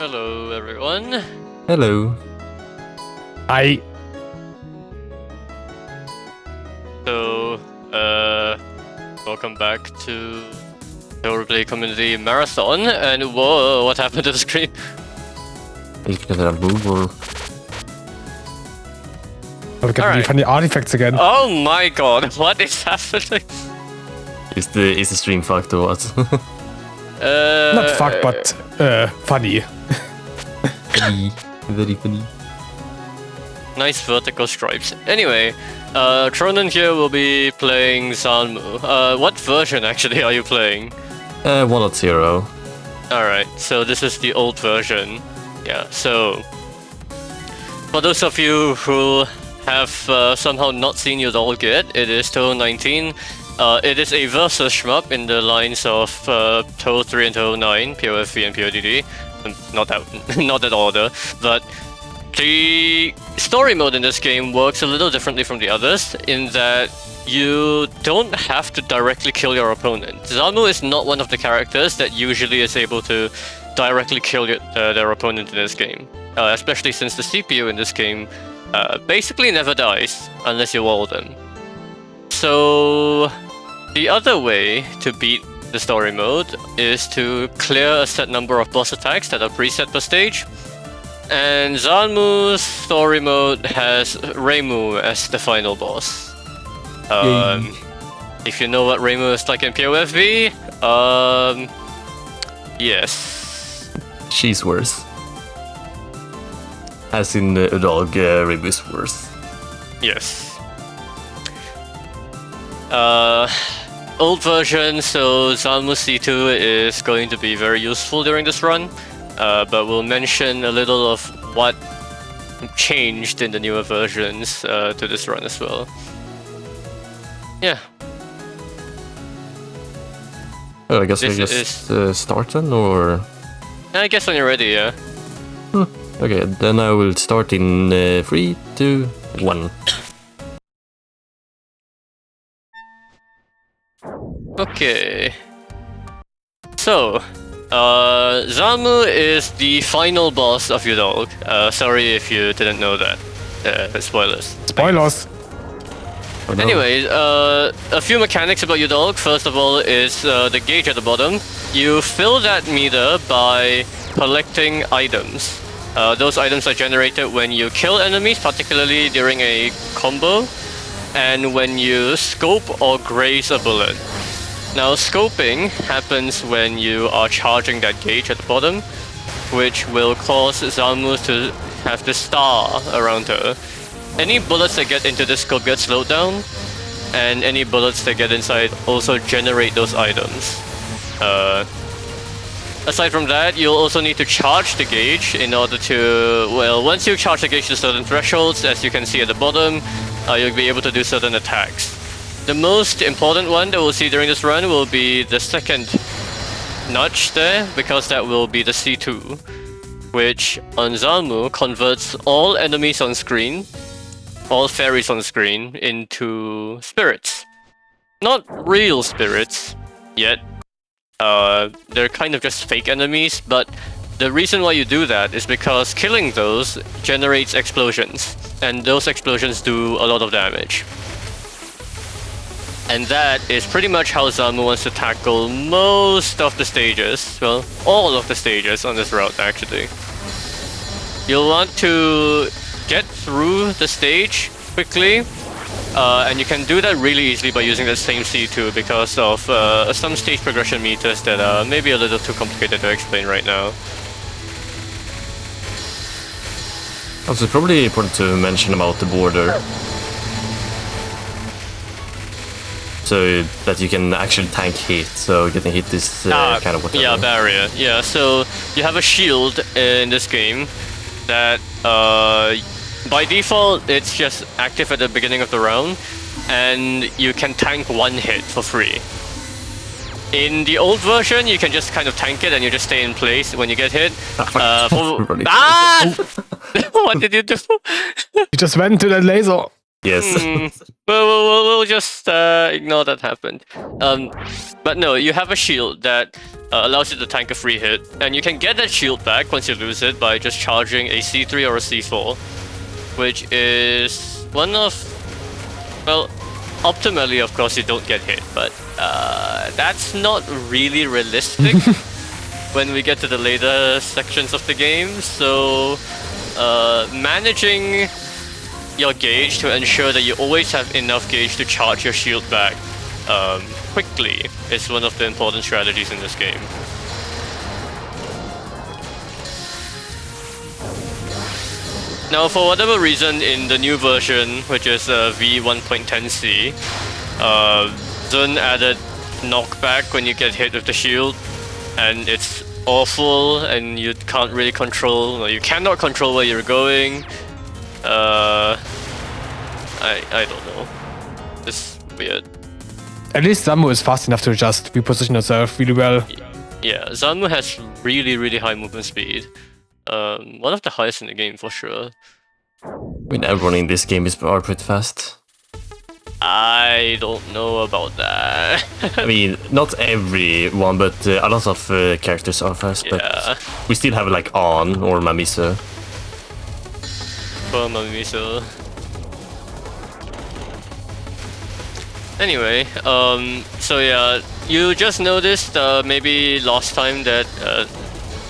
Hello, everyone. Hello. Hi. So, welcome back to the Roleplay Community Marathon. And whoa, what happened to the screen? Is it because I move or? I'll get the funny artifacts again. Oh my god, what is happening? Is the stream fucked or what? Not fucked, but funny. Funny. Very funny. Nice vertical stripes. Anyway, Tronen here will be playing Zanmu. What version actually are you playing? 1.0. Alright, so this is the old version. Yeah, so for those of you who have somehow not seen UDoALG yet, it is Touhou 19. It is a versus shmup in the lines of Touhou 3 and Touhou 9, POFV and PODD. Not that order, but the story mode in this game works a little differently from the others in that you don't have to directly kill your opponent. Zanmu is not one of the characters that usually is able to directly kill their opponent in this game, especially since the CPU in this game basically never dies unless you wall them. So the other way to beat the story mode is to clear a set number of boss attacks that are preset per stage. And Zanmu's story mode has Reimu as the final boss. If you know what Reimu is like in POFV, yes. She's worse. As in UDoALG, Reimu is worse. Yes. Old version, so Zanmu C2 is going to be very useful during this run, but we'll mention a little of what changed in the newer versions to this run as well. Yeah. Oh, I guess we just start then, or? I guess when you're ready, yeah. Okay, then I will start in 3, 2, 1. Okay. So, Zanmu is the final boss of UDoALG. Sorry if you didn't know that. Spoilers. Spoilers. Oh, no. Anyways, a few mechanics about UDoALG. First of all is the gauge at the bottom. You fill that meter by collecting items. Those items are generated when you kill enemies, particularly during a combo, and when you scope or graze a bullet. Now, scoping happens when you are charging that gauge at the bottom, which will cause Zanmu to have the star around her. Any bullets that get into this scope get slowed down, and any bullets that get inside also generate those items. Aside from that, you'll also need to charge the gauge in order to, well, once you charge the gauge to certain thresholds, as you can see at the bottom, you'll be able to do certain attacks. The most important one that we'll see during this run will be the second notch there, because that will be the C2, which on Zanmu converts all enemies on screen, all fairies on screen, into spirits. Not real spirits yet. They're kind of just fake enemies, but the reason why you do that is because killing those generates explosions, and those explosions do a lot of damage. And that is pretty much how Zanmu wants to tackle most of the stages. Well, all of the stages on this route, actually. You'll want to get through the stage quickly, and you can do that really easily by using the same C2 because of some stage progression meters that are maybe a little too complicated to explain right now. Also, it's probably important to mention about the border. So that you can actually tank hit, so getting hit is kind of whatever. Yeah, barrier. Yeah, so you have a shield in this game that by default it's just active at the beginning of the round, and you can tank one hit for free. In the old version, you can just kind of tank it and you just stay in place when you get hit. What did you do? You just went to that laser. Yes. We'll just ignore that happened. But no, you have a shield that allows you to tank a free hit, and you can get that shield back once you lose it by just charging a C3 or a C4, which is one of, well, optimally, of course, you don't get hit, but that's not really realistic when we get to the later sections of the game. So managing your gauge to ensure that you always have enough gauge to charge your shield back quickly is one of the important strategies in this game. Now, for whatever reason, in the new version, which is V1.10c, Zun added knockback when you get hit with the shield, and it's awful, and you can't really control, or you cannot control where you're going. I don't know. It's weird. At least Zanmu is fast enough to just reposition herself really well. Yeah, Zanmu has really high movement speed. One of the highest in the game for sure. I mean, everyone in this game are pretty fast. I don't know about that. I mean, not everyone, but a lot of characters are fast. Yeah. But we still have like An or Mamiso. For Mamiso. Anyway, so yeah, you just noticed maybe last time that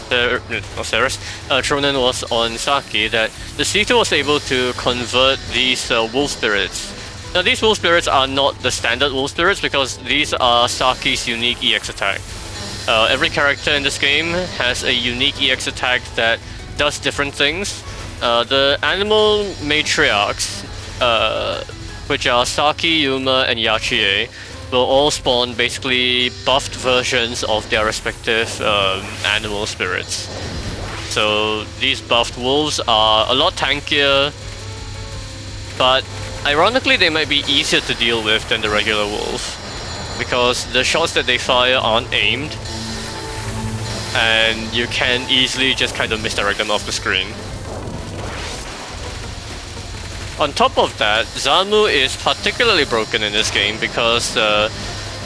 Serus, Tronen was on Saki, that the C2 was able to convert these wolf spirits. Now these wolf spirits are not the standard wolf spirits because these are Saki's unique EX attack. Every character in this game has a unique EX attack that does different things. The animal matriarchs, which are Saki, Yuma, and Yachie, will all spawn basically buffed versions of their respective animal spirits. So these buffed wolves are a lot tankier, but ironically they might be easier to deal with than the regular wolf, because the shots that they fire aren't aimed, and you can easily just kind of misdirect them off the screen. On top of that, Zanmu is particularly broken in this game because her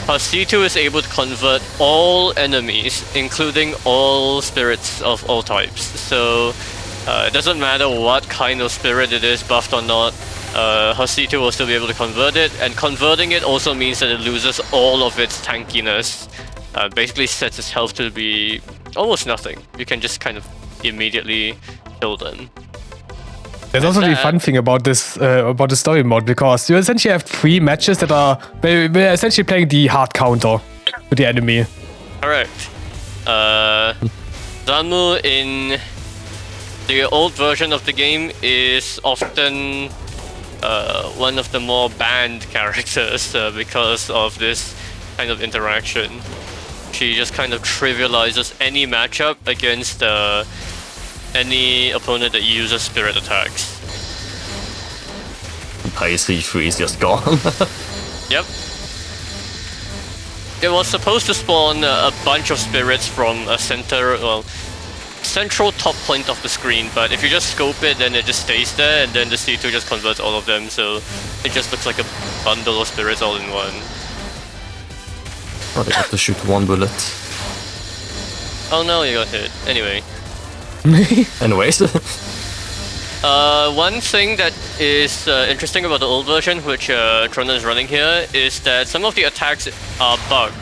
C2 is able to convert all enemies, including all spirits of all types. So it doesn't matter what kind of spirit it is, buffed or not, her C2 will still be able to convert it, and converting it also means that it loses all of its tankiness. Basically sets its health to be almost nothing. You can just kind of immediately kill them. There's also the fun thing about this about the story mode, because you essentially have 3 matches that are we're essentially playing the hard counter to the enemy. Correct. Zanmu in the old version of the game is often one of the more banned characters because of this kind of interaction. She just kind of trivializes any matchup against any opponent that uses spirit attacks. High C3 is just gone. Yep. It was supposed to spawn a bunch of spirits from a central top point of the screen, but if you just scope it, then it just stays there, and then the C2 just converts all of them, so it just looks like a bundle of spirits all in one. Oh, they have to shoot 1 bullet. Oh no, you got hit. Anyway. Anyways. One thing that is interesting about the old version, which Tronen is running here, is that some of the attacks are bugged.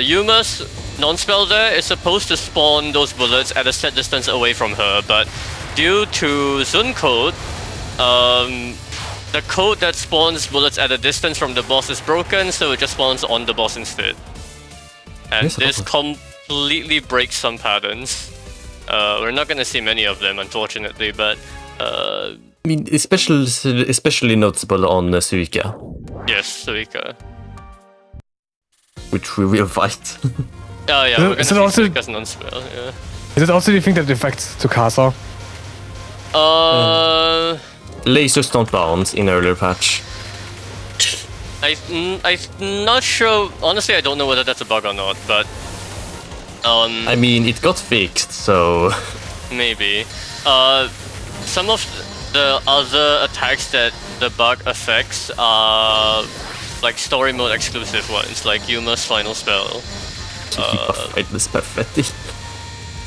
Yuma's non-spell there is supposed to spawn those bullets at a set distance away from her, but due to Zun code, the code that spawns bullets at a distance from the boss is broken, so it just spawns on the boss instead. And this completely breaks some patterns. We're not gonna see many of them, unfortunately, but I mean, especially noticeable on Suika. Yes, Suika. Which we will fight. Oh yeah, we're gonna see Suika's non-spell, yeah. Is it also the thing that affects Tsukasa? Lasers don't bounce in earlier patch. I'm not sure. Honestly, I don't know whether that's a bug or not, but I mean, it got fixed, so maybe. Some of The other attacks that the bug affects are like story mode exclusive ones, like Yuma's final spell. This pathetic.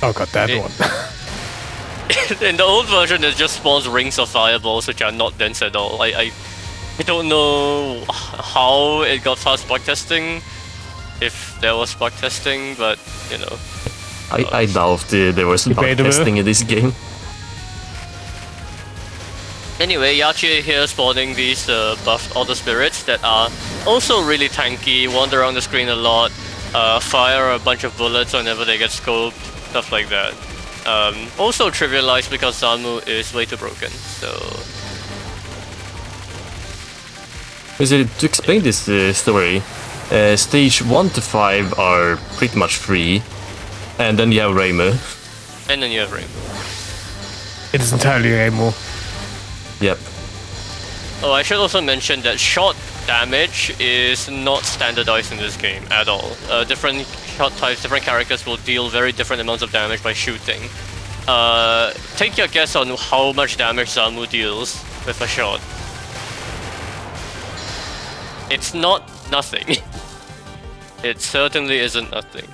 Oh god, that one. In the old version, it just spawns rings of fireballs, which are not dense at all. I don't know how it got past bug testing, if there was bug testing, but you know. I doubt there was bug testing in this game. Anyway, Yachi here spawning these buffed auto spirits that are also really tanky, wander around the screen a lot, fire a bunch of bullets whenever they get scoped, stuff like that. Also trivialized because Zanmu is way too broken, so... To explain this story, stage 1 to 5 are pretty much free, and then you have Reimu. And then you have Reimu. It is entirely Reimu. Yep. Oh, I should also mention that shot damage is not standardized in this game at all. Different shot types, different characters will deal very different amounts of damage by shooting. Take your guess on how much damage Zanmu deals with a shot. It's not nothing. It certainly isn't nothing.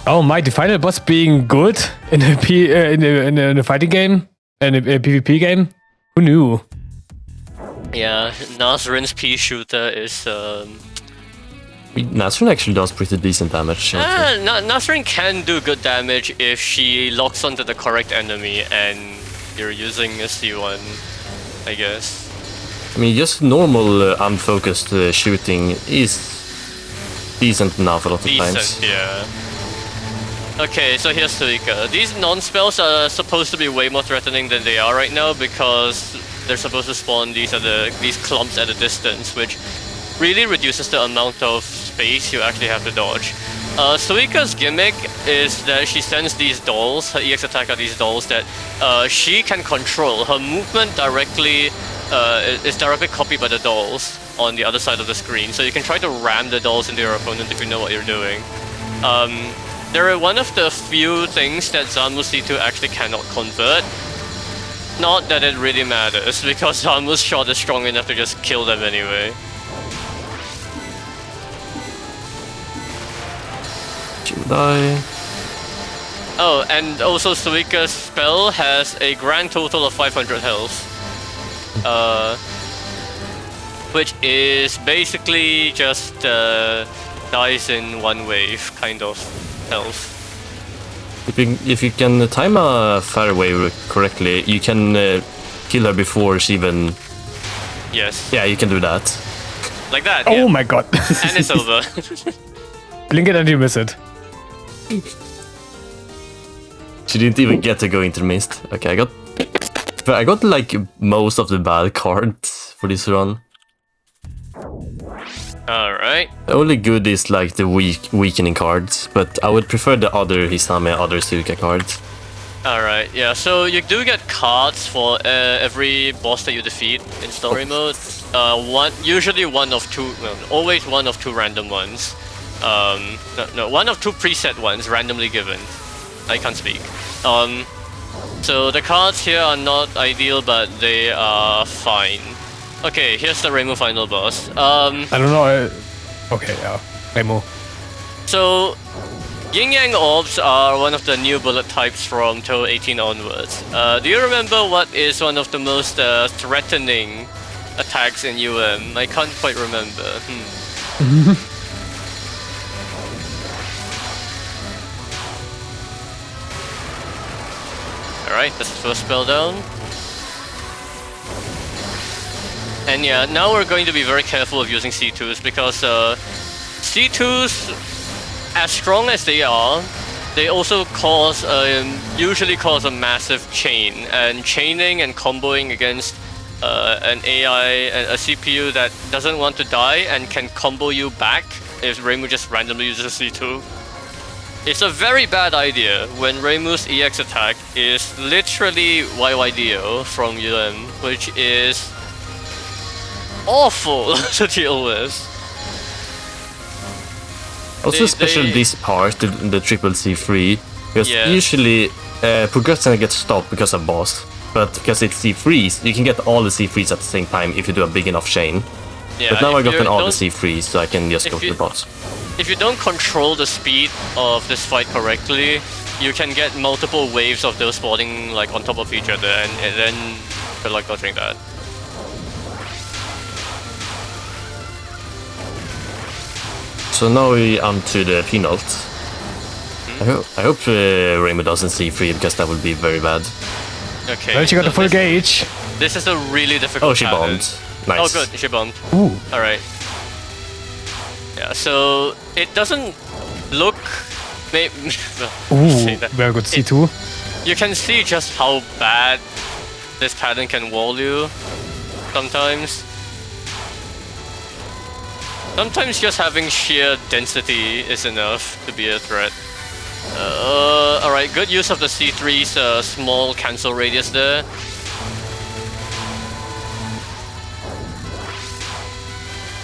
Oh my, the final boss being good in a fighting game? In a PvP game? Who knew? Yeah, Nazrin's pea shooter is... Nazrin actually does pretty decent damage. Nazrin can do good damage if she locks onto the correct enemy and you're using a C1, I guess. I mean, just normal unfocused shooting is decent enough a lot of times. Yeah. Okay, so here's Suika. These non-spells are supposed to be way more threatening than they are right now because they're supposed to spawn these clumps at a distance, which really reduces the amount of space you actually have to dodge. Suika's gimmick is that she sends these dolls, her EX attack are these dolls that she can control. Her movement is directly copied by the dolls on the other side of the screen, so you can try to ram the dolls into your opponent if you know what you're doing. They're one of the few things that Zanmu C2 actually cannot convert. Not that it really matters, because Zanmu's shot is strong enough to just kill them anyway. Die. Oh, and also Suika's spell has a grand total of 500 health. Which is basically just dies in one wave kind of health. If you can time a fire wave correctly, you can kill her before she even... Yes. Yeah, you can do that. Like that, Oh yeah. my god. And it's over. Blink it and you miss it. She didn't even get to go into the mist. Okay, I got like most of the bad cards for this run. Alright. The only good is like the weakening cards, but I would prefer the other Hisame, other Suika cards. Alright, yeah, so you do get cards for every boss that you defeat in story mode. Usually one of two, well, always one of two random ones. One of two preset ones randomly given. I can't speak. So the cards here are not ideal, but they are fine. Okay, here's the Reimu final boss. I don't know. Okay, yeah. Reimu. So, Yin Yang Orbs are one of the new bullet types from Touhou 18 onwards. Do you remember what is one of the most threatening attacks in UM? I can't quite remember. Alright, that's the first spell down. And yeah, now we're going to be very careful of using C2s because C2s, as strong as they are, they also usually cause a massive chain. And chaining and comboing against an AI, a CPU that doesn't want to die and can combo you back if Reimu just randomly uses a C2. It's a very bad idea when Reimu's EX attack is literally YYDO from UM, which is awful to deal with. Also, especially this part, the triple C3, because usually progression gets stopped because of boss. but because it's C3s, you can get all the C3s at the same time if you do a big enough chain. Yeah, But now I if you gotten all the don't- C3s, so I can just go to the bots. If you don't control the speed of this fight correctly, you can get multiple waves of those spawning like on top of each other, and then good luck dodging that. So now we on to the penult. I hope Rainbow doesn't C3 because that would be very bad. Okay. Well, she got so the full gauge. This is a really difficult Oh, she pattern. bombed. Nice. Oh, good. She bombed. Ooh. Alright. Yeah, so it doesn't look... Ooh, very good C2. You can see just how bad this pattern can wall you sometimes. Sometimes just having sheer density is enough to be a threat. Alright, good use of the C3's small cancel radius there.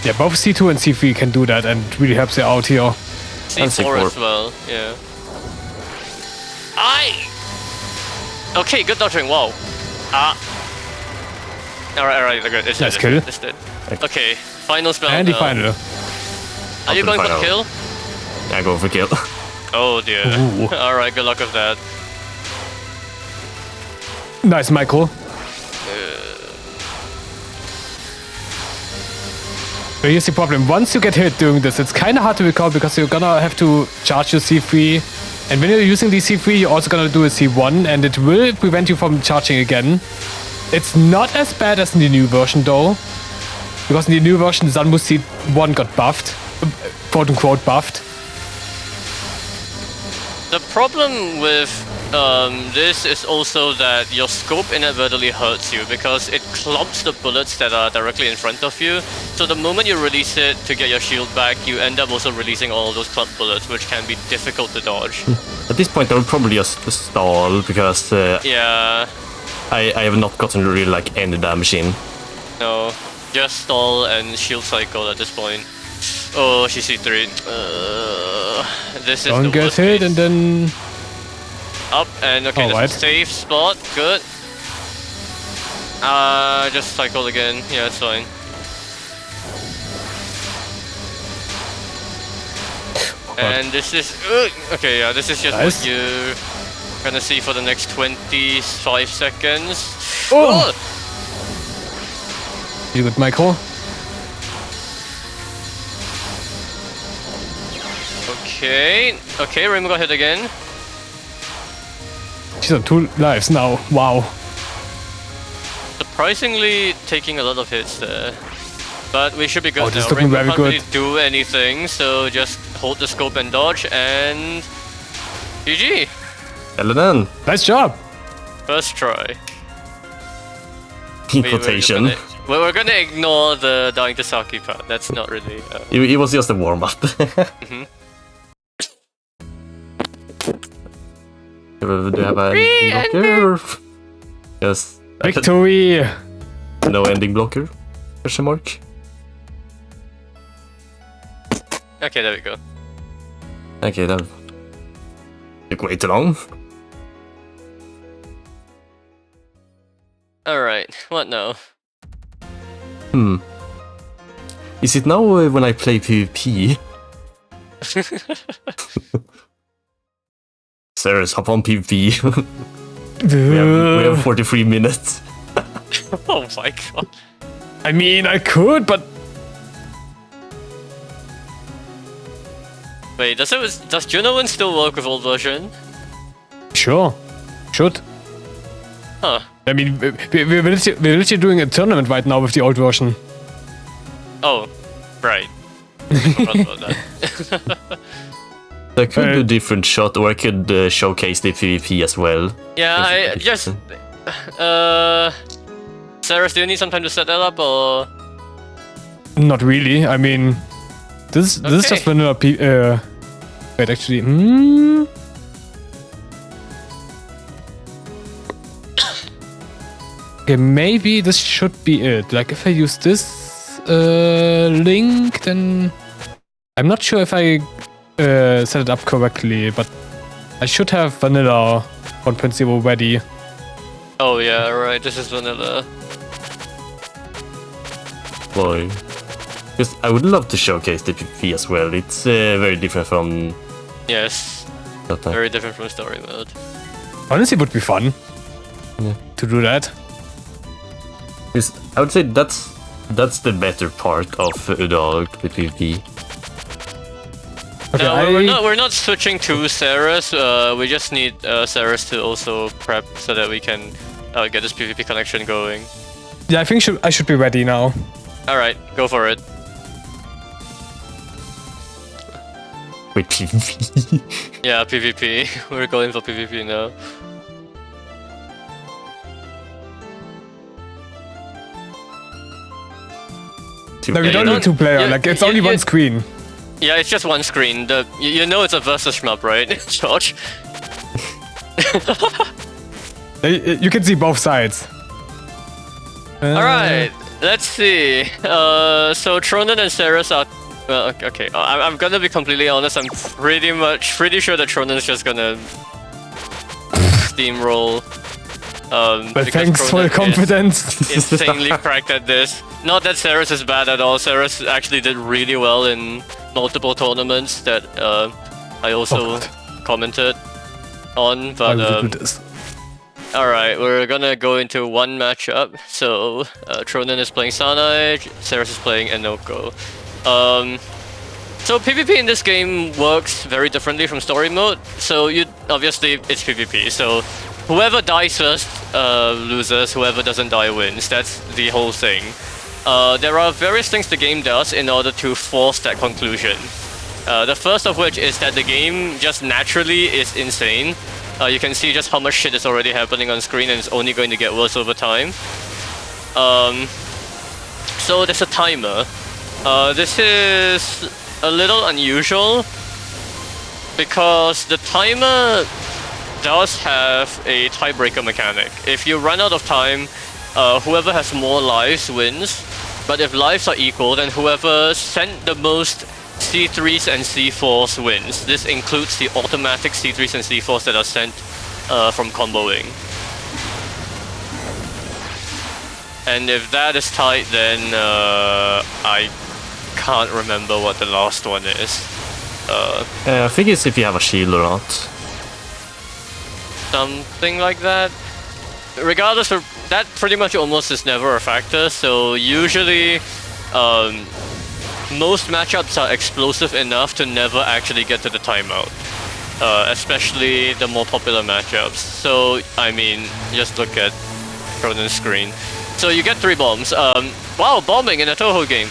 Yeah, both C2 and C3 can do that and really helps you out here. C4 C4 as well, yeah. Okay, good dodging, wow. Alright, good. It's Nice dead, kill. it's dead. Okay, final spell And the now. final. Are you Up to going for the final. kill? I go for kill. Oh dear. Ooh. Alright, good luck with that. Nice, Michael. But here's the problem. Once you get hit doing this, it's kind of hard to recover because you're gonna have to charge your C3. And when you're using the C3, you're also gonna do a C1, and it will prevent you from charging again. It's not as bad as in the new version though. Because in the new version, Zanmu C1 got buffed. Quote unquote buffed. The problem with this is also that your scope inadvertently hurts you because it clumps the bullets that are directly in front of you. So the moment you release it to get your shield back, you end up also releasing all of those clump bullets, which can be difficult to dodge. At this point, I would probably just stall because Yeah, I have not gotten really like any damage in. no. Just stall and shield cycle at this point. Oh, she's C3. This is Don't the get worst hit case. and then... Up and okay, Alright. that's a safe spot. Good. Just cycle again. Yeah, it's fine. And this is okay. Yeah, this is just Nice. what you're gonna see for the next 25 seconds. Oh! You good, Michael? Okay. Okay, Rainbow got hit again. She's on 2 lives now. Wow. Surprisingly, taking a lot of hits there. But we should be good Oh, this now. is looking Rainbow very can't good. really do anything, so just hold the scope and dodge and GG. LNN. Nice job. First try. In We're just quotation. we're gonna ignore the dying to Saki part. That's not really. It was just a warm up. Do you have a ending blocker? Yes. Victory. No ending blocker? Question mark. Okay, there we go. Okay, that took way too long. Alright, what now? Is it now when I play PvP? Serus, hop on PvP. we have 43 minutes. Oh my god. I mean, I could, but Wait, does Junoan still work with old version? sure, should. Huh. I mean, we're literally doing a tournament right now with the old version. Oh, right. Forgot about that. I could do different shot, or I could showcase the PvP as well. Yeah, I If- just... Serus, do you need some time to set that up, or...? Not really. I mean, this is Okay. just vanilla. Wait, actually, Okay, maybe this should be it. Like, if I use this link, then I'm not sure if I set it up correctly, but I should have vanilla 1.0 ready. Oh yeah, right. This is vanilla. Boy. Because I would love to showcase the PvP as well. It's very different from Yes, that time. very different from story mode. Honestly, it would be fun Yeah. to do that. Because I would say that's the better part of UDoALG, the PvP. Okay, No, we're not switching to Serus. We just need Serus to also prep so that we can get this PvP connection going. Yeah, I think I should be ready now. All right, go for it. Wait, PvP? Yeah, PvP. We're going for PvP now. Two No, we don't player. need two player. you- Like, it's you- only you- one screen. Yeah, it's just one screen. You know it's a versus shmup, right, George? You can see both sides. All right, let's see. So Tronen and Serus are. Okay. I'm gonna be completely honest. I'm pretty sure that Tronen is just gonna steamroll. But because thanks for Tronen the is confidence. insanely cracked at this. Not that Serus is bad at all. Serus actually did really well in multiple tournaments that I also commented on. I But will do this. alright, we're gonna go into one matchup. So Tronen is playing Sanai, Serus is playing Enoko. So PvP in this game works very differently from story mode. So obviously it's PvP. So whoever dies first loses, whoever doesn't die wins. That's the whole thing. There are various things the game does in order to force that conclusion. The first of which is that the game just naturally is insane. You can see just how much shit is already happening on screen, and it's only going to get worse over time. So there's a timer. This is a little unusual because the timer does have a tiebreaker mechanic. If you run out of time, whoever has more lives wins. But if lives are equal, then whoever sent the most C3s and C4s wins. This includes the automatic C3s and C4s that are sent from comboing. And if that is tight, then I can't remember what the last one is. I think it's if you have a shield or not. Something like that. Regardless of that, pretty much almost is never a factor. So usually, most matchups are explosive enough to never actually get to the timeout. Especially the more popular matchups. So I mean, just look at Cronen's screen. So you get 3 bombs. Wow, bombing in a Touhou game.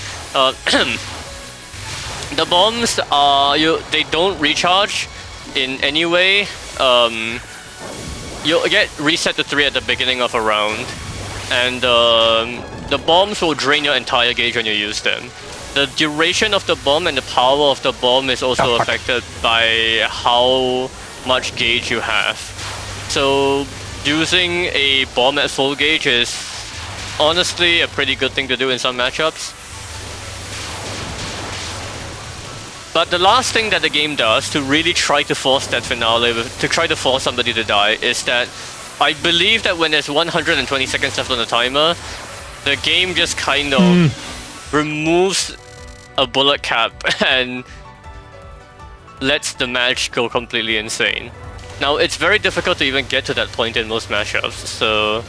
The bombs are they don't recharge in any way. You'll get reset to 3 at the beginning of a round, and the bombs will drain your entire gauge when you use them. The duration of the bomb and the power of the bomb is also affected by how much gauge you have. So using a bomb at full gauge is honestly a pretty good thing to do in some matchups. But the last thing that the game does to really try to force that finale, to try to force somebody to die, is that I believe that when there's 120 seconds left on the timer, the game just kind of removes a bullet cap and lets the match go completely insane. Now, it's very difficult to even get to that point in most matchups, so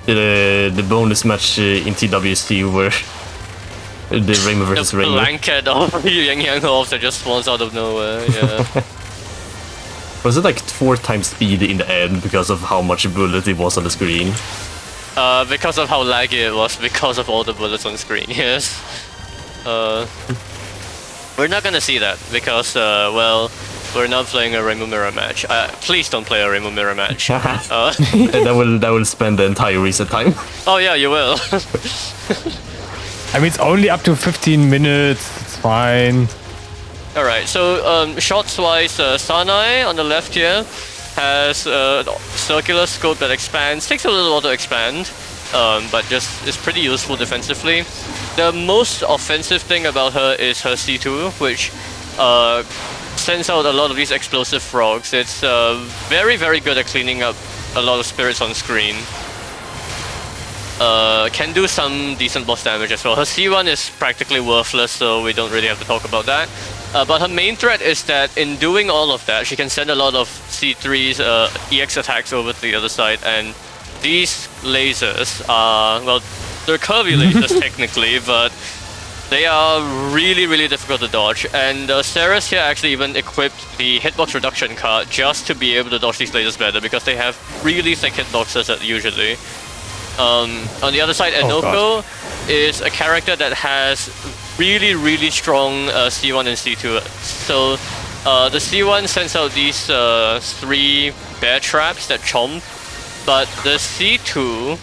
The bonus match in TWC where the Rainbow versus the Rainbow. blanket of Yang Yang Orbs that just spawns out of nowhere, yeah. Was it like 4 times speed in the end because of how much bullet it was on the screen? Because of how laggy it was, because of all the bullets on screen, yes. We're not gonna see that, because, well, we're not playing a Rainbow Mirror match. Please don't play a Rainbow Mirror match. that will spend the entire reset time. Oh yeah, you will. I mean, it's only up to 15 minutes. It's fine. Alright, so shots-wise, Sanai on the left here has a circular scope that expands. Takes a little while to expand, but just is pretty useful defensively. The most offensive thing about her is her C2, which sends out a lot of these explosive frogs. It's very, very good at cleaning up a lot of spirits on screen. Can do some decent boss damage as well. Her C1 is practically worthless, so we don't really have to talk about that. But her main threat is that in doing all of that, she can send a lot of C3's EX attacks over to the other side, and these lasers are, well, they're curvy lasers technically, but they are really, really difficult to dodge. And Serus here actually even equipped the hitbox reduction card just to be able to dodge these lasers better, because they have really thick hitboxes usually. On the other side, Enoko is a character that has really, really strong C1 and C2. So the C1 sends out these 3 bear traps that chomp, but the C2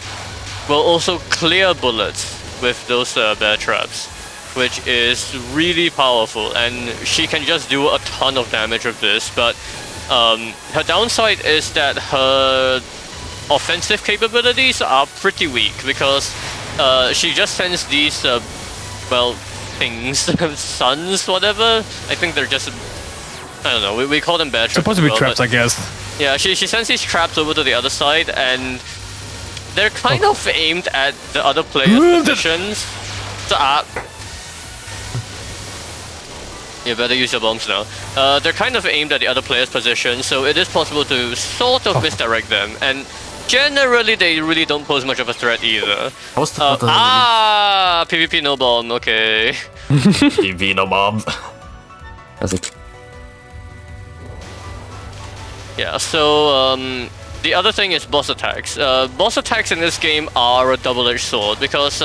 will also clear bullets with those bear traps, which is really powerful, and she can just do a ton of damage with this. But her downside is that her offensive capabilities are pretty weak, because she just sends these, well, things, suns, whatever. I think they're just, I don't know, we call them bear traps. Supposed to be traps, I guess. Yeah, she sends these traps over to the other side, and they're kind of aimed at the other player's positions. So, you better use your bombs now. They're kind of aimed at the other player's position, so it is possible to sort of misdirect them, and generally they really don't pose much of a threat either. PvP no bomb, okay. PvP no bomb. That's it. Yeah, so the other thing is boss attacks. Boss attacks in this game are a double-edged sword, because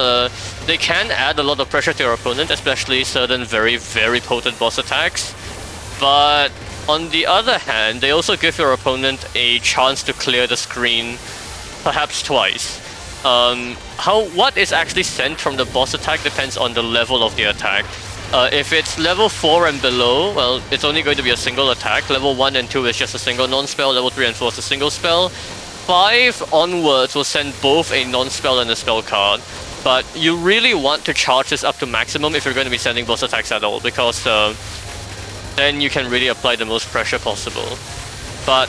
they can add a lot of pressure to your opponent, especially certain very, very potent boss attacks. But on the other hand, they also give your opponent a chance to clear the screen, perhaps twice. What is actually sent from the boss attack depends on the level of the attack. If it's level 4 and below, well, it's only going to be a single attack. Level 1 and 2 is just a single non-spell. Level 3 and 4 is a single spell. 5 onwards will send both a non-spell and a spell card. But you really want to charge this up to maximum if you're going to be sending boss attacks at all, because then you can really apply the most pressure possible. But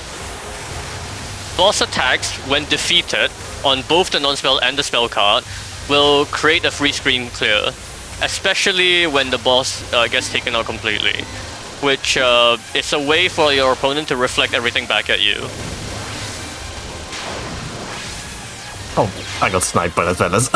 boss attacks, when defeated, on both the non-spell and the spell card, will create a free screen clear, especially when the boss gets taken out completely, which is a way for your opponent to reflect everything back at you. Oh, I got sniped by the fellas.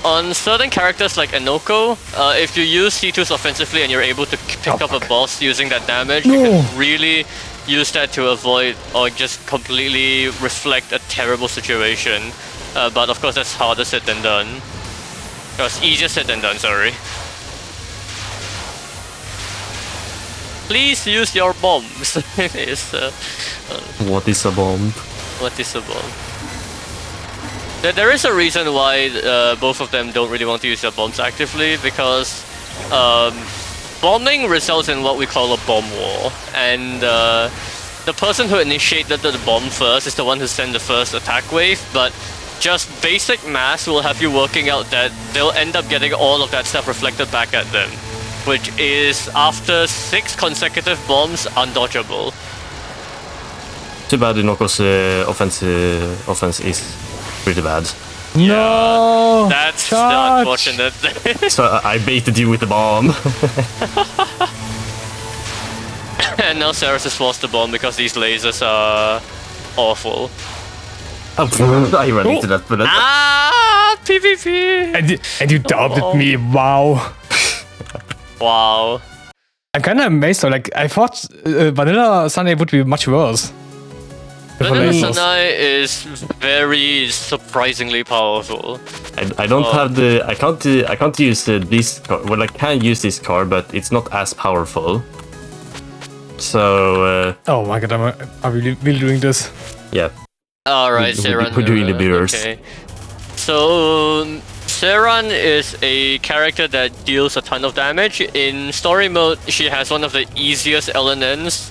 On certain characters like Enoko, if you use C2s offensively and you're able to pick up a boss using that damage, you can really use that to avoid or just completely reflect a terrible situation. But of course that's harder said than done. It's easier said than done, sorry. Please use your bombs. What is a bomb? What is a bomb? There is a reason why both of them don't really want to use their bombs actively, because bombing results in what we call a bomb war, and the person who initiated the bomb first is the one who sent the first attack wave, but just basic math will have you working out that they'll end up getting all of that stuff reflected back at them, which is, after 6 consecutive bombs, undodgeable. Too bad Inoko's offense is pretty bad. No! That's the unfortunate. So I baited you with the bomb. And now Serus is forced to bomb because these lasers are awful. Oh, I ran into that bullet. PvP! And you doubted me, wow. Wow. I'm kinda amazed though, like, I thought Vanilla Sunday would be much worse. Vanilla Sunday is very surprisingly powerful. I don't have the... I can't use this card. Well, I can use this card, but it's not as powerful. So... oh my god, are we really doing this? Yeah. Alright, Seran. We're doing the mirrors. Okay. So, Seran is a character that deals a ton of damage. In story mode, she has one of the easiest LNNs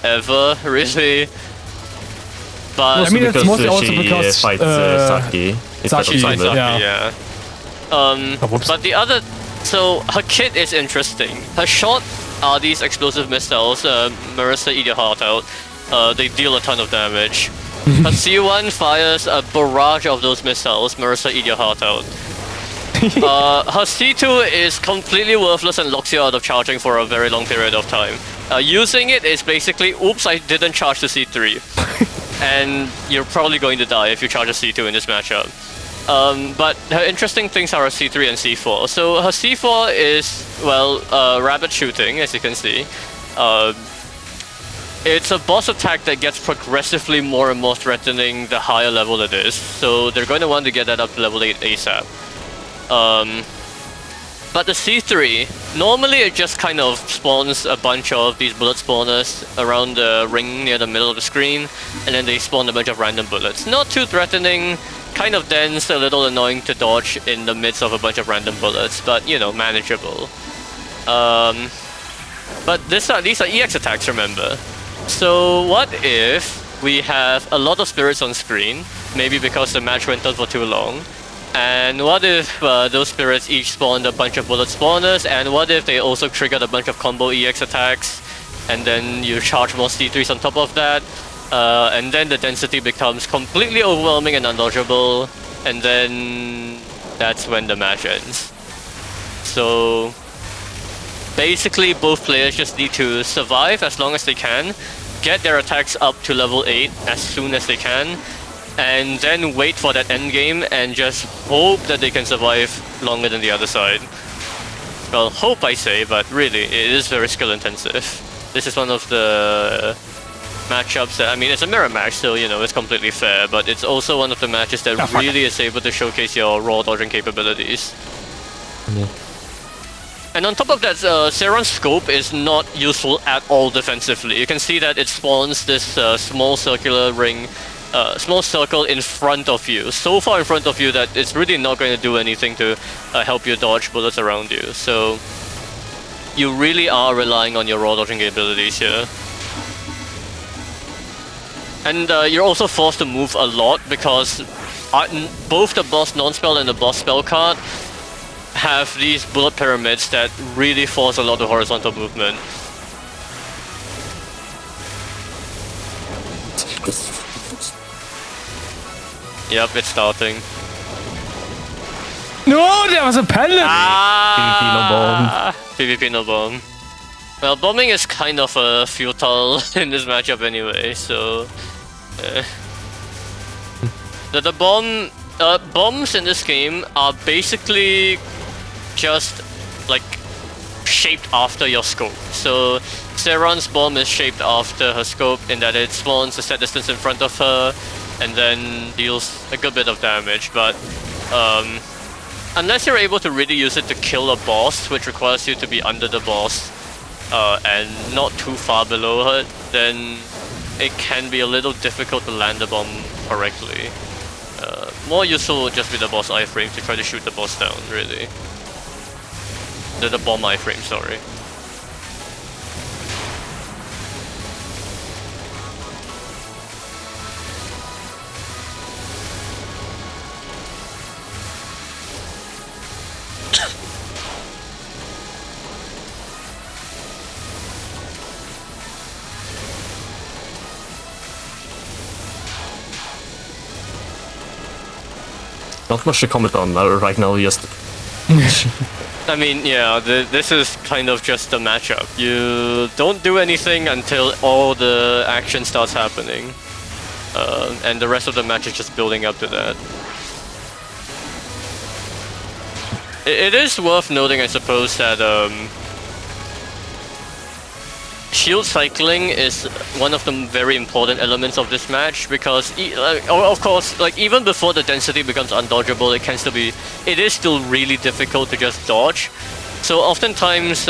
ever, really. But I mean, it's mostly also she because fights Saki. Saki, yeah. yeah. But the other So her kit is interesting. Her shot are these explosive missiles, Marissa eat your heart out. They deal a ton of damage. Her C1 fires a barrage of those missiles, Marissa eat your heart out. Her C2 is completely worthless and locks you out of charging for a very long period of time. Using it is basically, oops, I didn't charge the C3. And you're probably going to die if you charge a C2 in this matchup. But her interesting things are her C3 and C4. So her C4 is, well, rabbit shooting, as you can see. It's a boss attack that gets progressively more and more threatening the higher level it is. So they're going to want to get that up to level 8 ASAP. But the C3, normally it just kind of spawns a bunch of these bullet spawners around the ring near the middle of the screen, and then they spawn a bunch of random bullets. Not too threatening, kind of dense, a little annoying to dodge in the midst of a bunch of random bullets, but you know, manageable. But these are EX attacks, remember. So what if we have a lot of spirits on screen, maybe because the match went on for too long, and what if those spirits each spawned a bunch of bullet spawners, and what if they also triggered a bunch of combo EX attacks, and then you charge more C3s on top of that, and then the density becomes completely overwhelming and undodgeable, and then that's when the match ends. So basically both players just need to survive as long as they can, get their attacks up to level 8 as soon as they can, and then wait for that end game and just hope that they can survive longer than the other side. Well, hope I say, but really, it is very skill intensive. This is one of the matchups that, I mean, it's a mirror match, so you know, it's completely fair, but it's also one of the matches that really is able to showcase your raw dodging capabilities. Yeah. And on top of that, Serun's scope is not useful at all defensively. You can see that it spawns this small circular ring, small circle in front of you, so far in front of you that it's really not going to do anything to help you dodge bullets around you. So you really are relying on your raw dodging abilities here. And you're also forced to move a lot because both the boss non-spell and the boss spell card have these bullet pyramids that really force a lot of horizontal movement. Yep, it's starting. No, there was a pellet! Ah! PvP no bomb. Well, bombing is kind of futile in this matchup anyway, so... The bombs in this game are basically just like shaped after your scope. So Serun's bomb is shaped after her scope in that it spawns a set distance in front of her and then deals a good bit of damage, but unless you're able to really use it to kill a boss, which requires you to be under the boss and not too far below her, then it can be a little difficult to land the bomb correctly. More useful would just be the boss iframe to try to shoot the boss down, really. The bomb iframe, sorry. Not much to comment on right now, just... I mean, yeah, this is kind of just a matchup. You don't do anything until all the action starts happening. And the rest of the match is just building up to that. It is worth noting, I suppose, that shield cycling is one of the very important elements of this match, because of course, like, even before the density becomes undodgeable, it is still really difficult to just dodge. So oftentimes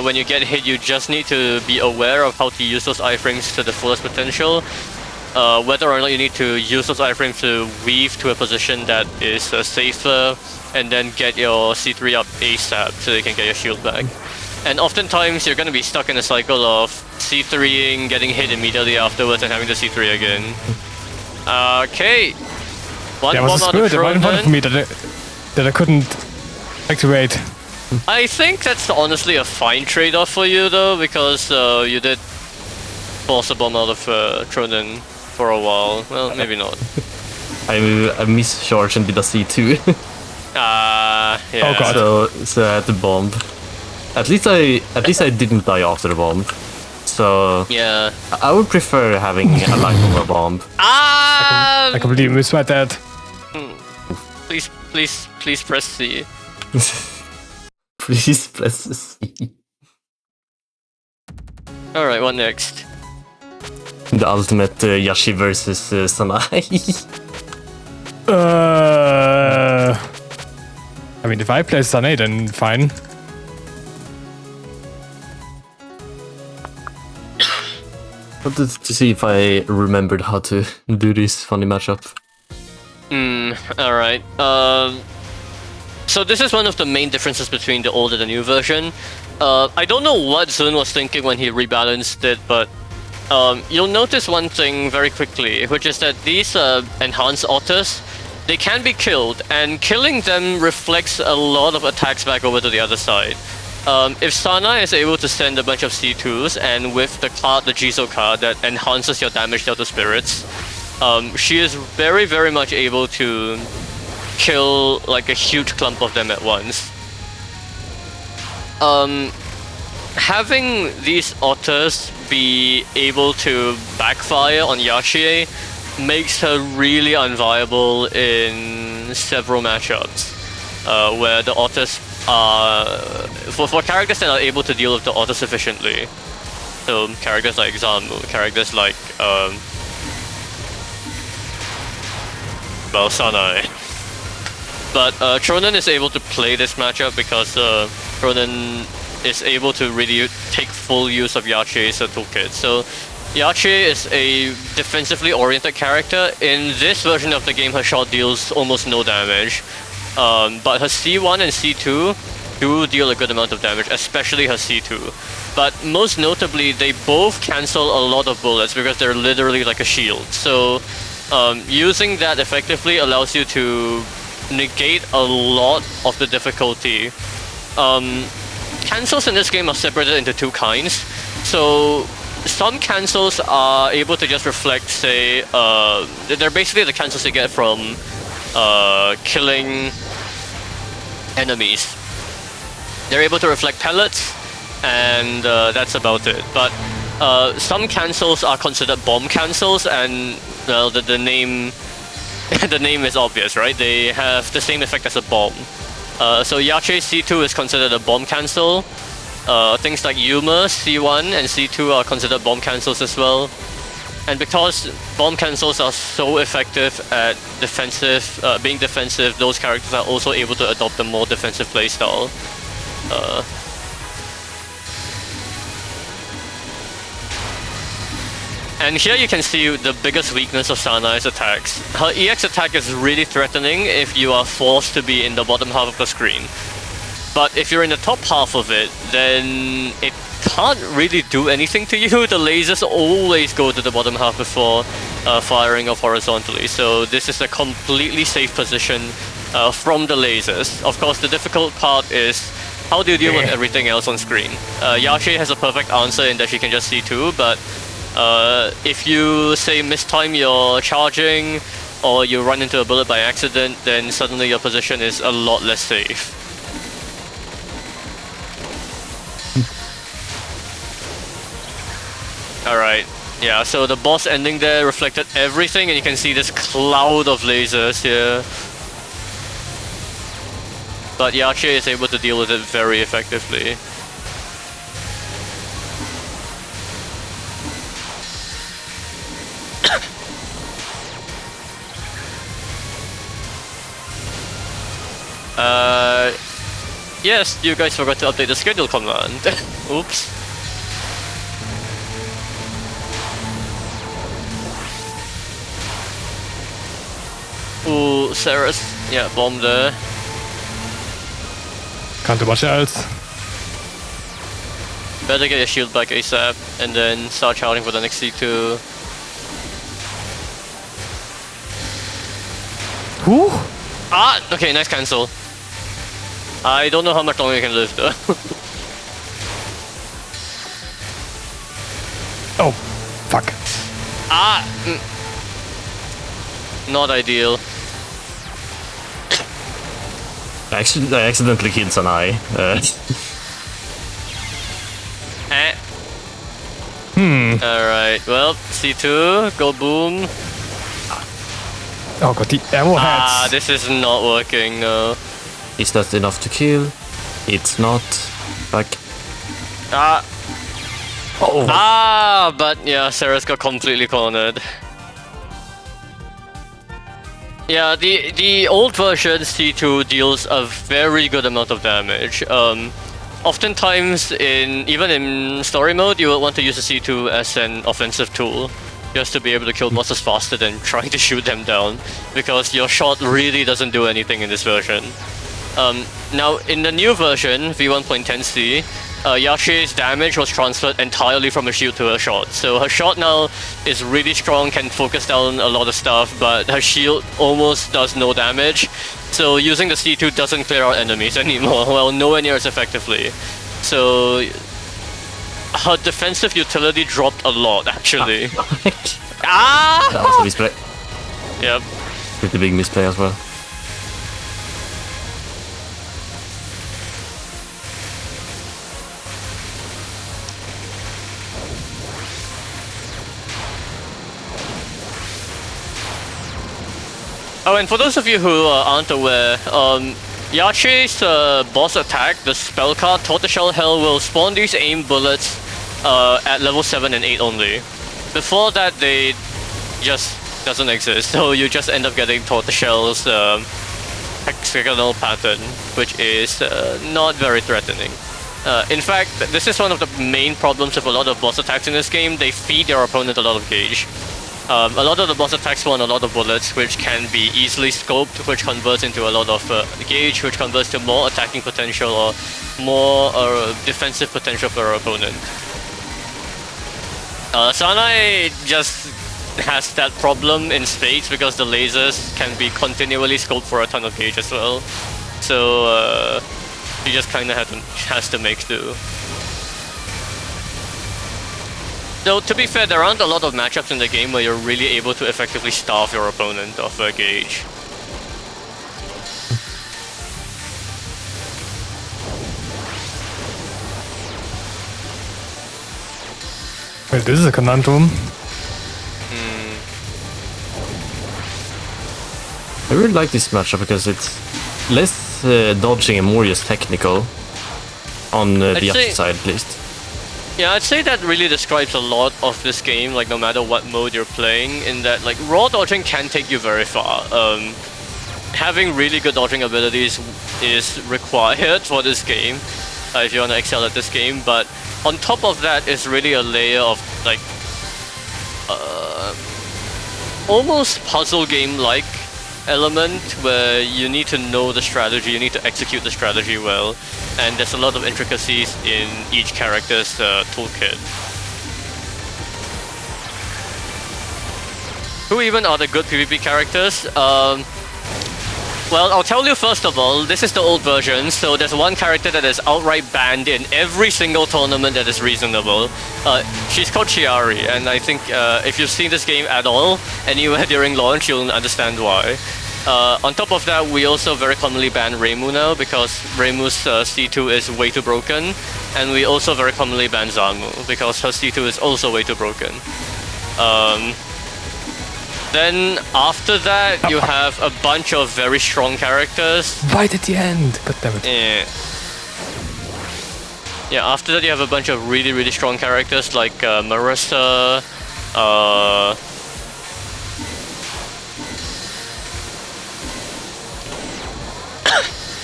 when you get hit, you just need to be aware of how to use those iframes to the fullest potential. Whether or not you need to use those iframes to weave to a position that is safer, and then get your C3 up ASAP so you can get your shield back. And oftentimes you're going to be stuck in a cycle of C3ing, getting hit immediately afterwards, and having to C3 again. Okay. One bomb was a on the spirit right in front of me that I couldn't activate. I think that's honestly a fine trade-off for you though, because you did force a bomb out of Tronen for a while. Well, maybe not. I mischarged and did a C2. Yeah. Oh god. So I had to bomb. At least I didn't die after the bomb. So Yeah. I would prefer having a life of a bomb. I completely misread that. Please press C. Please press C. Alright, what next? The ultimate Yashi versus Sanai. I mean, if I play Sunny, then fine. Wanted to see if I remembered how to do this funny matchup. Alright. So this is one of the main differences between the old and the new version. I don't know what Zun was thinking when he rebalanced it, but you'll notice one thing very quickly, which is that these enhanced otters, they can be killed, and killing them reflects a lot of attacks back over to the other side. If Sana is able to send a bunch of C2s, and with the card, the Jizo card that enhances your damage dealt to spirits, she is very, very much able to kill like a huge clump of them at once. Having these otters be able to backfire on Yashi makes her really unviable in several matchups, where the otters are for characters that are able to deal with the otters sufficiently. So characters like Zanmu, characters like well, Sanai. But Tronen is able to play this matchup because Tronen is able to really take full use of Yachi's toolkit. So Yachi is a defensively oriented character. In this version of the game, her shot deals almost no damage. But her C1 and C2 do deal a good amount of damage, especially her C2. But most notably, they both cancel a lot of bullets because they're literally like a shield. So using that effectively allows you to negate a lot of the difficulty. Cancels in this game are separated into two kinds. So some cancels are able to just reflect, say, they're basically the cancels you get from killing enemies. They're able to reflect pellets, and that's about it. But some cancels are considered bomb cancels, and well, the name the name is obvious, right? They have the same effect as a bomb. So Yache C2 is considered a bomb cancel. Things like Yuma, C1 and C2 are considered bomb cancels as well. And because bomb cancels are so effective at being defensive, those characters are also able to adopt a more defensive playstyle. And here you can see the biggest weakness of Sanai's attacks. Her EX attack is really threatening if you are forced to be in the bottom half of the screen. But if you're in the top half of it, then it can't really do anything to you. The lasers always go to the bottom half before firing off horizontally. So this is a completely safe position from the lasers. Of course, the difficult part is how do you deal with everything else on screen? Yache has a perfect answer in that she can just C2, but if you, say, mistime your charging or you run into a bullet by accident, then suddenly your position is a lot less safe. Alright, yeah, so the boss ending there reflected everything, and you can see this cloud of lasers here. But Yache is able to deal with it very effectively. Yes, you guys forgot to update the schedule command. Oops. Ooh, Serus. Yeah, bomb there. Can't do much else. Better get your shield back ASAP, and then start charging for the next C2. Whew. Ah! Okay, nice cancel. I don't know how much longer you can live though. Oh, fuck. Ah! Not ideal. I accidentally killed Sanai. Alright, well, C2, go boom. Oh god, the ammo Ah, heads. this is not working, no. Is that enough to kill? It's not. Fuck. Ah! Oh! Ah! But yeah, Serus got completely cornered. Yeah, the old version C2 deals a very good amount of damage. Oftentimes, even in story mode, you would want to use the C2 as an offensive tool, just to be able to kill bosses faster than trying to shoot them down, because your shot really doesn't do anything in this version. Now, in the new version, V1.10c, Yache's damage was transferred entirely from her shield to her shot. So her shot now is really strong, can focus down a lot of stuff, but her shield almost does no damage. So using the C2 doesn't clear out enemies anymore, well, nowhere near as effectively. So her defensive utility dropped a lot, actually. Ah! That was a misplay. Yep. Pretty big misplay as well. Oh, and for those of you who aren't aware, Yache's boss attack, the spell card Tortoiseshell Hell, will spawn these aim bullets at level 7 and 8 only. Before that, they just doesn't exist, so you just end up getting Tortoiseshell's hexagonal pattern, which is not very threatening. In fact, this is one of the main problems with a lot of boss attacks in this game. They feed their opponent a lot of gauge. A lot of the boss attacks spawn a lot of bullets, which can be easily scoped, which converts into a lot of gauge, which converts to more attacking potential or more defensive potential for our opponent. Sanai just has that problem in spades because the lasers can be continually scoped for a ton of gauge as well. So he just kind of has to make do. Though, to be fair, there aren't a lot of matchups in the game where you're really able to effectively starve your opponent of gauge. Well, this is a conundrum. I really like this matchup because it's less dodging and more just technical on the other side at least. Yeah, I'd say that really describes a lot of this game, like no matter what mode you're playing, in that like raw dodging can take you very far. Having really good dodging abilities is required for this game, if you want to excel at this game, but on top of that is really a layer of like almost puzzle game-like element where you need to know the strategy, you need to execute the strategy well, and there's a lot of intricacies in each character's toolkit. Who even are the good PvP characters? Well, I'll tell you first of all, this is the old version, so there's one character that is outright banned in every single tournament that is reasonable. She's called Chiari, and I think if you've seen this game at all, anywhere during launch, you'll understand why. On top of that, we also very commonly ban Reimu now, because Reimu's C2 is way too broken, and we also very commonly ban Zanmu, because her C2 is also way too broken. Then after that, you have a bunch of very strong characters. Right at the end. God damn it. Yeah, after that you have a bunch of really, really strong characters like Marissa,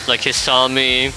like Hisami.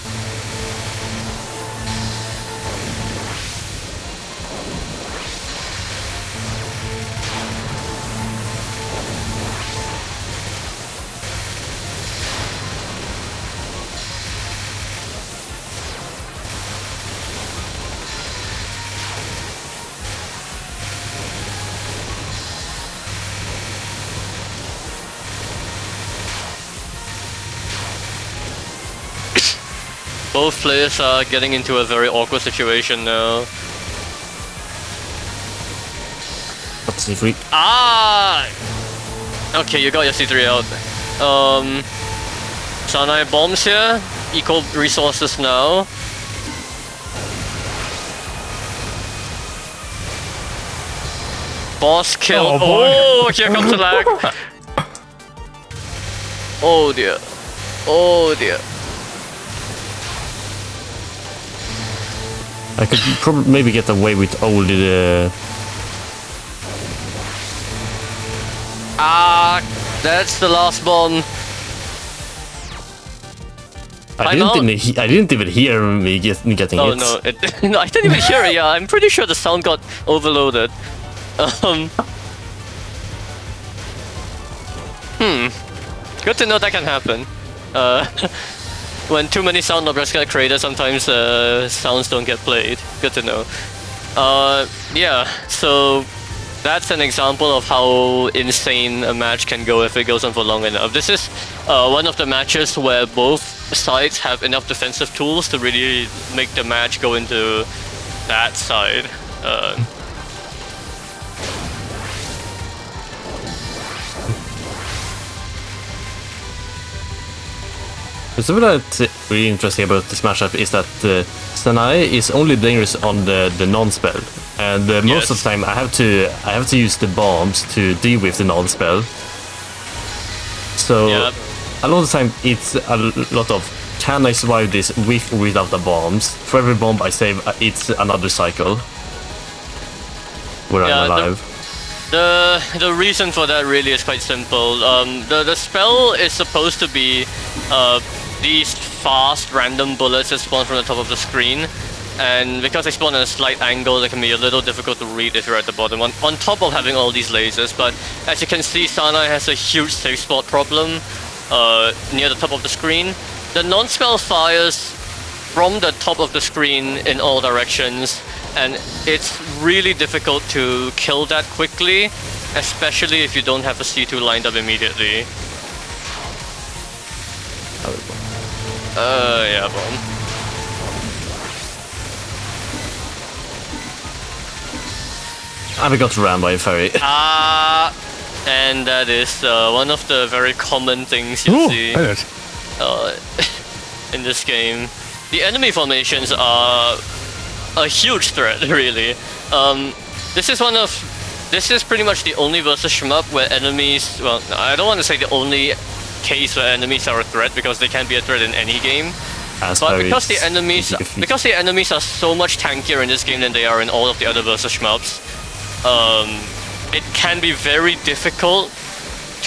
Both players are getting into a very awkward situation now. What's C3? Ah! Okay, you got your C3 out. Sanai bombs here. Eco resources now. Boss kill. Oh, boy. Oh, here comes the lag. Oh dear. Oh dear. I could probably maybe get away with only Ah, that's the last bomb. I didn't even hear me getting hit. Oh no, no, I didn't even hear it. Yeah, I'm pretty sure the sound got overloaded. Good to know that can happen. When too many sound objects get created, sometimes sounds don't get played. Good to know. Yeah, so that's an example of how insane a match can go if it goes on for long enough. This is one of the matches where both sides have enough defensive tools to really make the match go into that side. Something that's really interesting about this matchup is that Sanai is only dangerous on the non-spell, and most of the time I have to use the bombs to deal with the non-spell. So a lot of the time it's a lot of, can I survive this with or without the bombs? For every bomb I save, it's another cycle where I'm alive. The reason for that really is quite simple. The spell is supposed to be these fast random bullets that spawn from the top of the screen, and because they spawn at a slight angle, they can be a little difficult to read if you're at the bottom, on top of having all these lasers. But as you can see, Sanai has a huge safe spot problem near the top of the screen. The non-spell fires from the top of the screen in all directions, and it's really difficult to kill that quickly, especially if you don't have a C2 lined up immediately. Yeah, bomb. I got ran by a ferry. And that is one of the very common things you see in this game. The enemy formations are a huge threat, really. This is pretty much the only versus shmup where enemies, well, I don't want to say the only case where enemies are a threat, because they can be a threat in any game. But because the enemies are so much tankier in this game than they are in all of the other versus shmups, it can be very difficult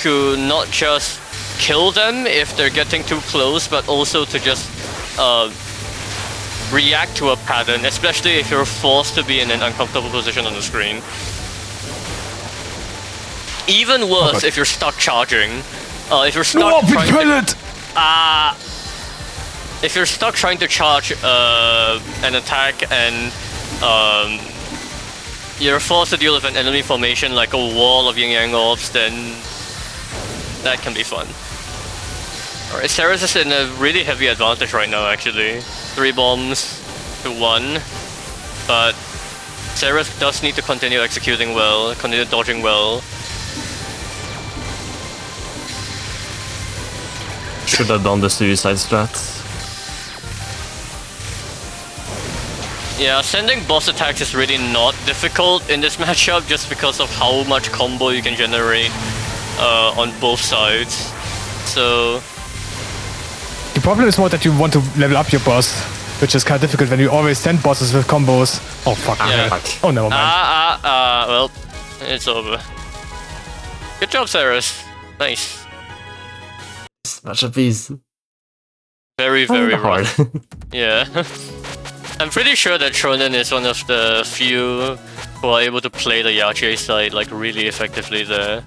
to not just kill them if they're getting too close, but also to just react to a pattern, especially if you're forced to be in an uncomfortable position on the screen. Even worse if you're stuck charging. If you're stuck if you're stuck trying to charge an attack and you're forced to deal with an enemy formation like a wall of yin-yang orbs, then that can be fun. Alright, Serus is in a really heavy advantage right now, actually. 3 bombs to 1, but Serus does need to continue executing well, continue dodging well. Should have done the suicide strats. Yeah, sending boss attacks is really not difficult in this matchup just because of how much combo you can generate on both sides. So the problem is more that you want to level up your boss, which is kind of difficult when you always send bosses with combos. Oh fuck. Yeah. Oh, never mind. Well, it's over. Good job, Serus. Nice. This matchup is very, very hard. Yeah. I'm pretty sure that Tronen is one of the few who are able to play the Yache side like really effectively there.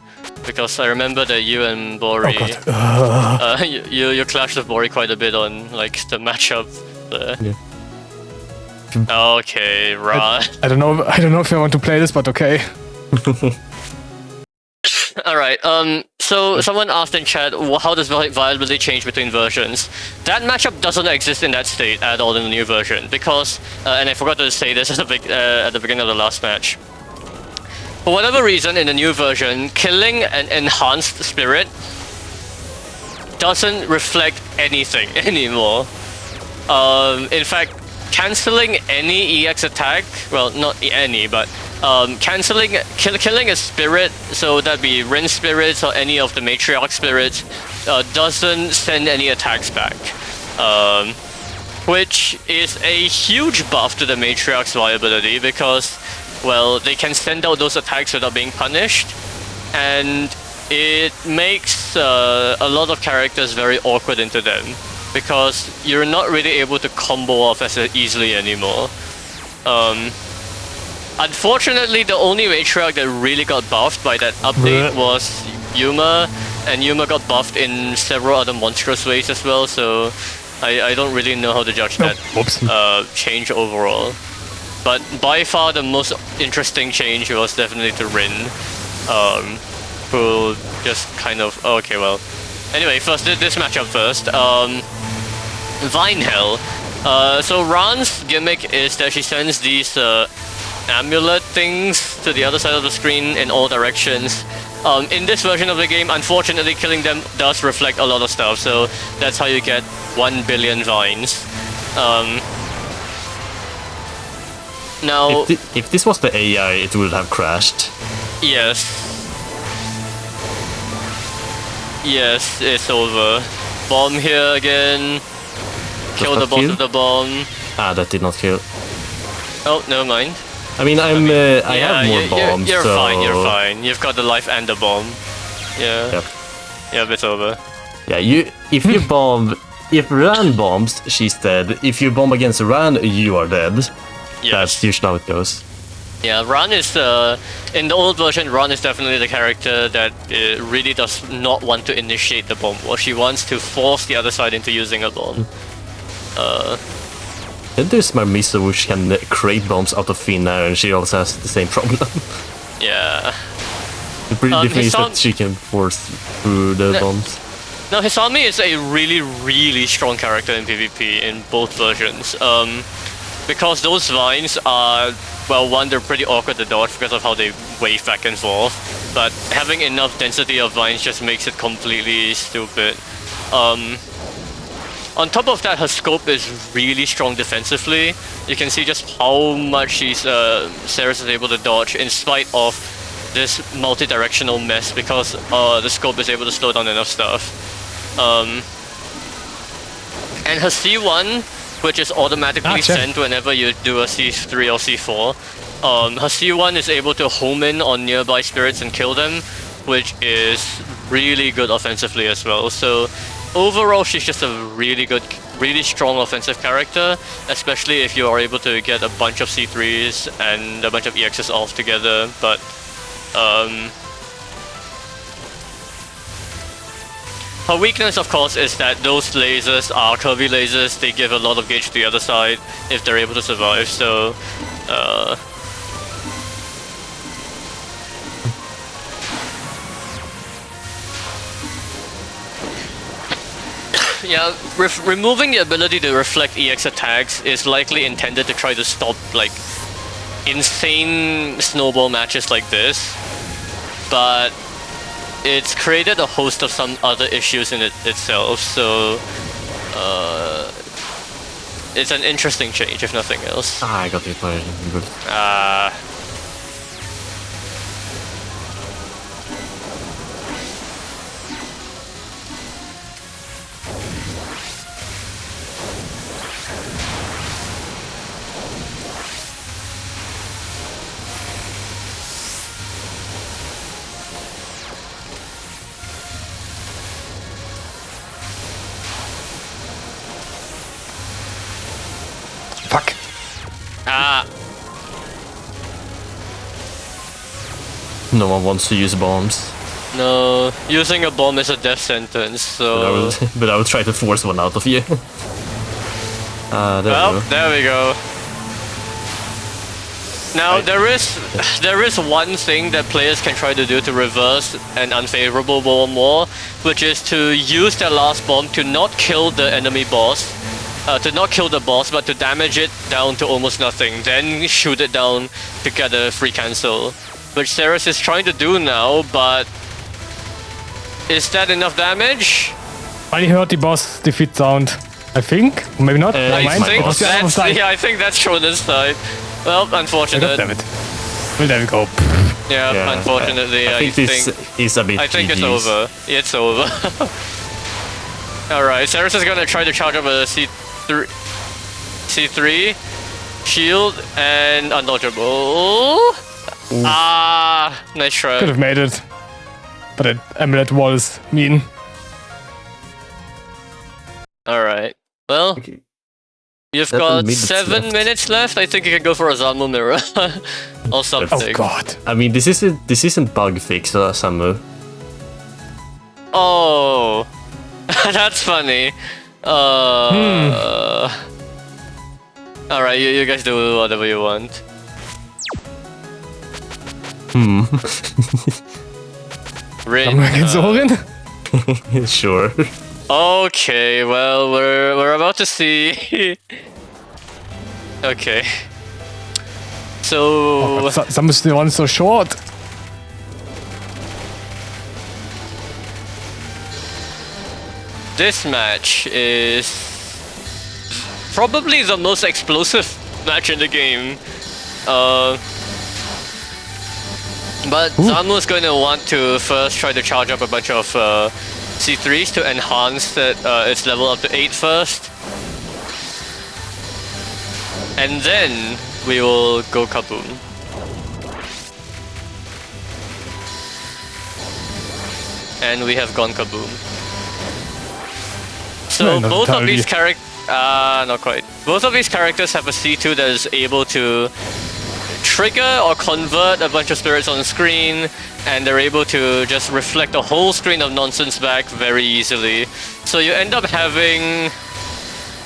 Because I remember that you and Bori, you clashed with Bori quite a bit on like the matchup there. Yeah. Okay, right. I don't know if I want to play this, but okay. Alright, so someone asked in chat, how does viability change between versions? That matchup doesn't exist in that state at all in the new version because, and I forgot to say this at the beginning of the last match. For whatever reason, in the new version, killing an enhanced spirit doesn't reflect anything anymore. In fact, cancelling any EX attack, well, not any, but killing a spirit, so that'd be Rin spirits or any of the matriarch spirits, doesn't send any attacks back. Which is a huge buff to the matriarch's viability because, well, they can send out those attacks without being punished, and it makes a lot of characters very awkward into them because you're not really able to combo off as easily anymore. Unfortunately, the only matriarch that really got buffed by that update was Yuma, and Yuma got buffed in several other monstrous ways as well, so I don't really know how to judge that change overall. But by far the most interesting change was definitely to Rin, who just kind of... okay, well... Anyway, first, this matchup first. Vine Hell. So Ran's gimmick is that she sends these amulet things to the other side of the screen in all directions. In this version of the game, unfortunately, killing them does reflect a lot of stuff, so that's how you get 1 billion vines. Now... If this was the AI, it would have crashed. Yes. Yes, it's over. Bomb here again. Kill the boss with the bomb. Ah, that did not kill. Oh, never mind. I mean, I have more bombs, you're so... fine, you're fine. You've got the life and the bomb. Yeah. Yep. Yeah, it's over. Yeah, if you bomb... If Ran bombs, she's dead. If you bomb against Ran, you are dead. Yes. That's usually how it goes. Yeah, Ran is... in the old version, Ran is definitely the character that really does not want to initiate the bomb war. She wants to force the other side into using a bomb. Then there's Marmisa, which can create bombs out of thin air, and she also has the same problem. Yeah. The pretty difference is that she can force through the bombs. Now, Hisami is a really, really strong character in PvP in both versions. Because those vines are, well, one, they're pretty awkward to dodge because of how they wave back and forth. But having enough density of vines just makes it completely stupid. On top of that, her scope is really strong defensively. You can see just how much Serus is able to dodge in spite of this multi-directional mess because the scope is able to slow down enough stuff. And her C1, which is automatically sent whenever you do a C3 or C4, her C1 is able to home in on nearby spirits and kill them, which is really good offensively as well. So overall, she's just a really good, really strong offensive character, especially if you are able to get a bunch of C3s and a bunch of EXs off together. But her weakness, of course, is that those lasers are curvy lasers. They give a lot of gauge to the other side if they're able to survive. So yeah, removing the ability to reflect EX attacks is likely intended to try to stop, like, insane snowball matches like this, but it's created a host of some other issues in itself, so it's an interesting change, if nothing else. Ah, I got hit by good. Fuck. No one wants to use bombs. No, using a bomb is a death sentence, so... But I will try to force one out of you. There we go. There we go. Now there is one thing that players can try to do to reverse an unfavorable bomb war, which is to use their last bomb to not kill the enemy boss, to not kill the boss, but to damage it down to almost nothing, then shoot it down to get a free cancel, which Serus is trying to do now, but is that enough damage? I heard the boss defeat sound. I think, maybe not. I think that's Tronen's side. Well, unfortunate. Damn it. Well, there we go. Yeah, unfortunately, I think this is a bit. I think GG's. it's over. It's over. Alright, Serus is gonna try to charge up a C3, shield, and undodgeable. Ah, nice try. Could have made it. But that amulet wall is mean. Alright. Well, Okay. you've 7 got minutes 7 left. minutes left. I think you can go for a Zanmu mirror. Or something. Oh god. I mean, this isn't bug fix, Zanmu. Oh. That's funny. Alright, you guys do whatever you want. Rin. Zorin? Sure. Okay, well, we're about to see. Okay. So Some is the one so short. this match is probably the most explosive match in the game. But Zanmu is going to want to first try to charge up a bunch of C3s to enhance its level up to 8 first. And then we will go kaboom. And we have gone kaboom. So No, both of these entirely. not quite. Both of these characters have a C2 that is able to trigger or convert a bunch of spirits on screen, and they're able to just reflect a whole screen of nonsense back very easily. So you end up having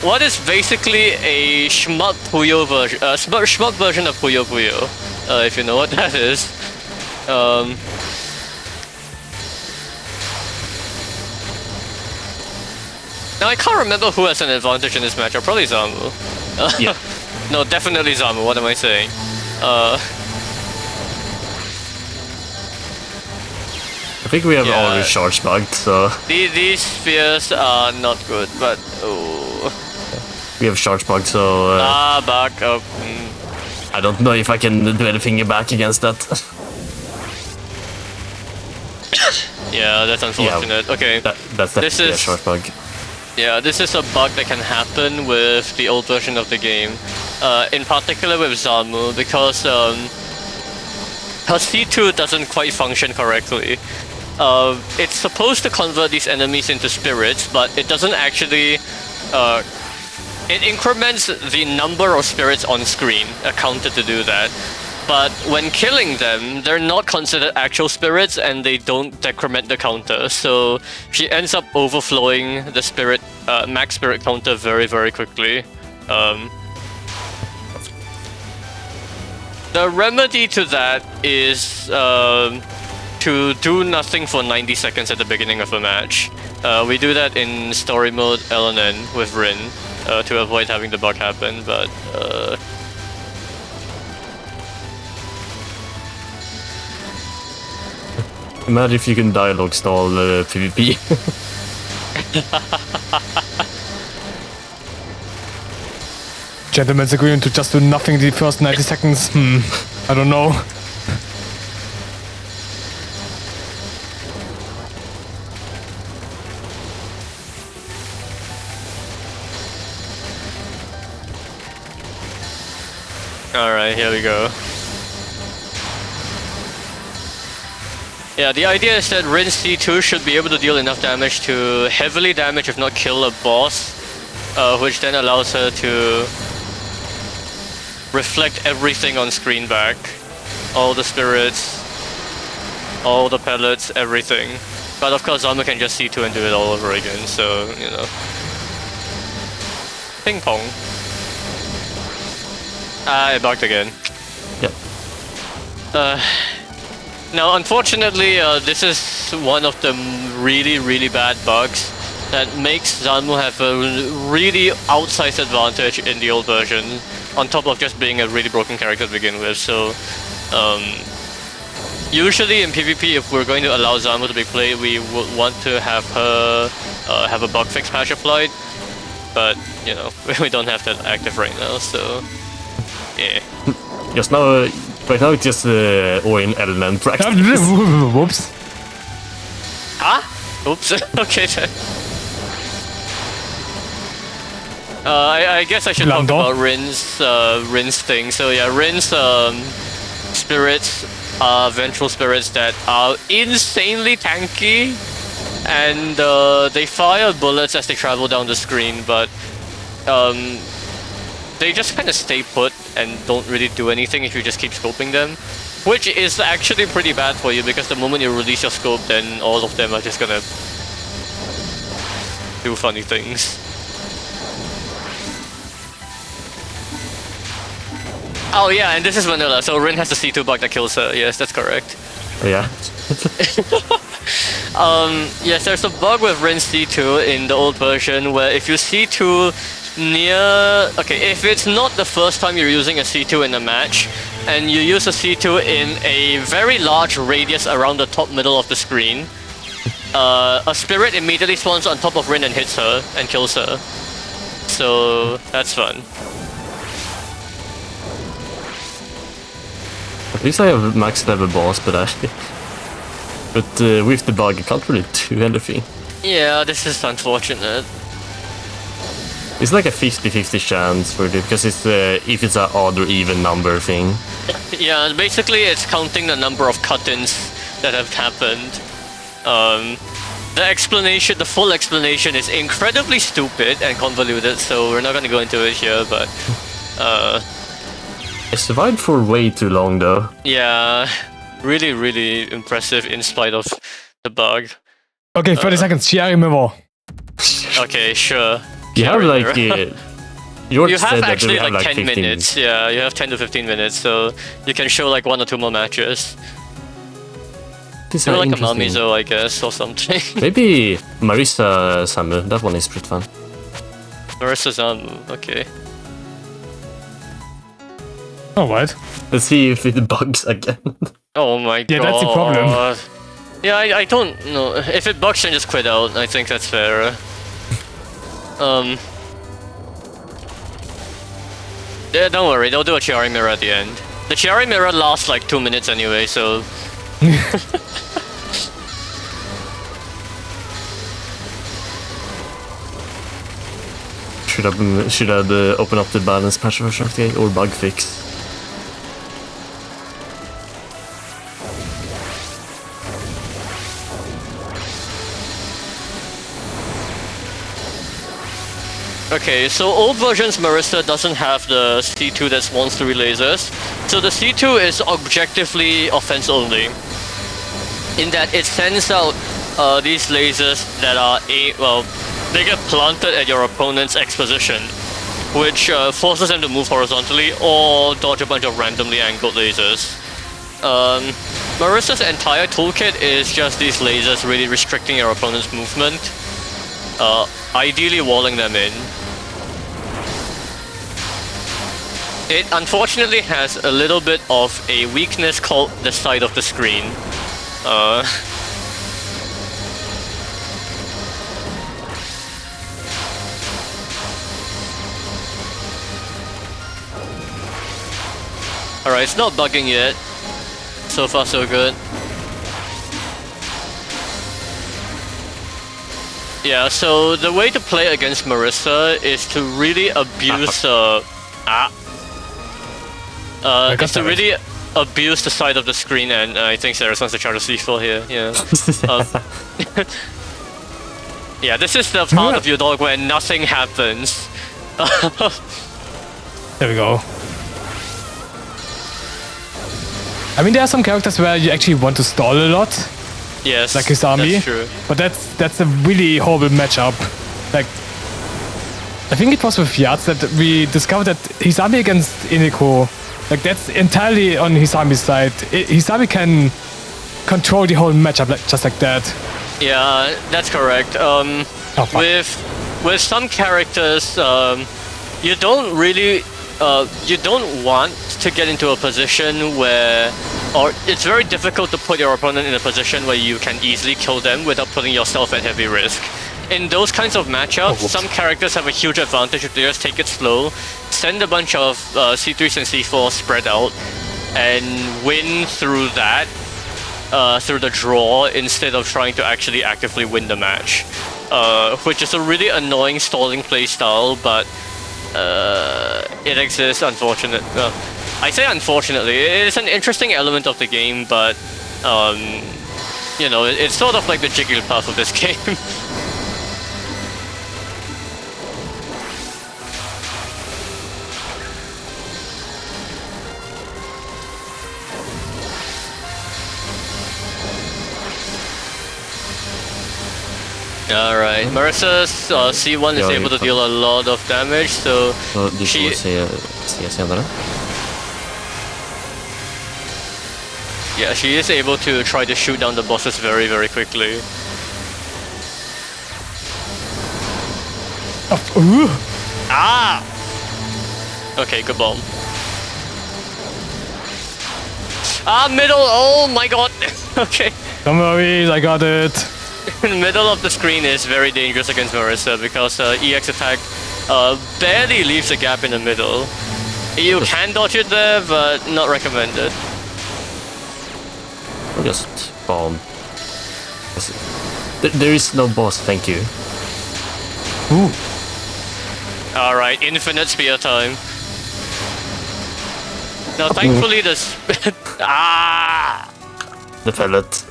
what is basically a shmup Puyo version, shmup version of Puyo Puyo, if you know what that is. Now I can't remember who has an advantage in this matchup. Probably Zanmu. Yeah. No, definitely Zanmu. What am I saying? I think we have Yeah. already charge bugged, so These spheres are not good, but oh. we have charge bugged, so Back up. I don't know if I can do anything back against that. Yeah, that's unfortunate. Okay. That's This definitely a is- charge bug. Yeah, this is a bug that can happen with the old version of the game. In particular with Zanmu, because her C2 doesn't quite function correctly. It's supposed to convert these enemies into spirits, but it doesn't actually... it increments the number of spirits on screen, accounted to do that. But when killing them, they're not considered actual spirits and they don't decrement the counter. So she ends up overflowing the spirit, max spirit counter very, very quickly. The remedy to that is to do nothing for 90 seconds at the beginning of a match. We do that in story mode LNN with Rin to avoid having the bug happen, but Imagine if you can dialogue stall PvP. Gentlemen's agreement to just do nothing the first 90 seconds. I don't know. alright, here we go. Yeah, the idea is that Rin C2 should be able to deal enough damage to heavily damage, if not kill, a boss, which then allows her to reflect everything on screen back. All the spirits, all the pellets, everything. But of course, Zanmu can just C2 and do it all over again, so, you know. Ping pong. Ah, it bugged again. Yeah. Now, unfortunately, this is one of the really bad bugs that makes Zanmu have a really outsized advantage in the old version, on top of just being a really broken character to begin with. So, usually in PvP, if we're going to allow Zanmu to be played, we would want to have her have a bug fix patch applied, but you know, we don't have that active right now, so yeah. Just now, right now it's just Oin element practice. Whoops. Ah? Oops. Okay then. I guess I should talk about Rin's thing. So yeah, Rin's spirits are ventral spirits that are insanely tanky, and they fire bullets as they travel down the screen, but they just kind of stay put and don't really do anything if you just keep scoping them, which is actually pretty bad for you, because the moment you release your scope, then all of them are just gonna do funny things. Oh yeah, and this is vanilla, so Rin has the C2 bug that kills her. Yes, that's correct. Yeah. Yes, there's a bug with Rin C2 in the old version where if you C2 near... Okay, if it's not the first time you're using a C2 in a match, and you use a C2 in a very large radius around the top middle of the screen, a spirit immediately spawns on top of Rin and hits her and kills her. So that's fun. At least I have max level boss, but with the bug, I can't really do anything. Yeah, this is unfortunate. It's like a 50-50 chance for it, because it's if it's an odd or even number thing. Yeah, basically it's counting the number of cut-ins that have happened. The explanation, the full explanation is incredibly stupid and convoluted, so we're not gonna go into it here, but I survived for way too long though. yeah, really impressive in spite of the bug. Okay, 30 seconds. Chiari Mirror. Okay, sure. You have like you have actually like 10 minutes. Yeah, you have 10 to 15 minutes, so you can show like 1 or 2 more matches. This You're like a Mamizo, I guess, or something. Maybe Marisa Zanmu. That one is pretty fun. Marisa Zanmu, okay. Alright. Let's see if it bugs again. Oh my god. Yeah, that's the problem. Yeah, I don't know. If it bugs, then just quit out. I think that's fair. Yeah, don't worry, they'll do a Chiari Mirror at the end. The Chiari Mirror lasts like 2 minutes anyway, so... Should have open up the balance patch version of the game, or bug fix. Okay, so old version's Marisa doesn't have the C2 that spawns 3 lasers. So the C2 is objectively offense only, in that it sends out these lasers that are they get planted at your opponent's X position, which forces them to move horizontally or dodge a bunch of randomly angled lasers. Marisa's entire toolkit is just these lasers really restricting your opponent's movement, ideally walling them in. It unfortunately has a little bit of a weakness called the side of the screen. Alright, it's not bugging yet. So far so good. Yeah, so the way to play against Marisa is to really abuse is to really abuse the side of the screen, and I think Serus wants to charge a C4 here, yeah. Yeah, this is the part of UDoALG where nothing happens. There we go. I mean, there are some characters where you actually want to stall a lot. Yes, like his army. that's true. But that's a really horrible matchup. Like, I think it was with Yards that we discovered that his army against Ineko Like, that's entirely on Hisami's side. Hisami can control the whole matchup just like that. Yeah, that's correct. With some characters, you don't really, you don't want to get into a position where, or it's very difficult to put your opponent in a position where you can easily kill them without putting yourself at heavy risk. In those kinds of matchups, some characters have a huge advantage if they just take it slow, send a bunch of C3s and C4s spread out, and win through that, through the draw, instead of trying to actually actively win the match. Which is a really annoying stalling playstyle, but it exists, unfortunately. I say unfortunately, it is an interesting element of the game, but you know, it's sort of like the Jigglypuff of this game. Alright, Marissa's C1 is able to deal a lot of damage, so she... Yeah, she is able to try to shoot down the bosses very, very quickly. Ah! Okay, good bomb. Ah, middle! Oh my god! Okay. Don't worry, I got it. Middle of the screen is very dangerous against Marissa because EX attack barely leaves a gap in the middle. You can dodge it there, but not recommended. I'll just bomb. There is no boss, thank you. Ooh. Alright, infinite spear time. Now thankfully this... The pellet.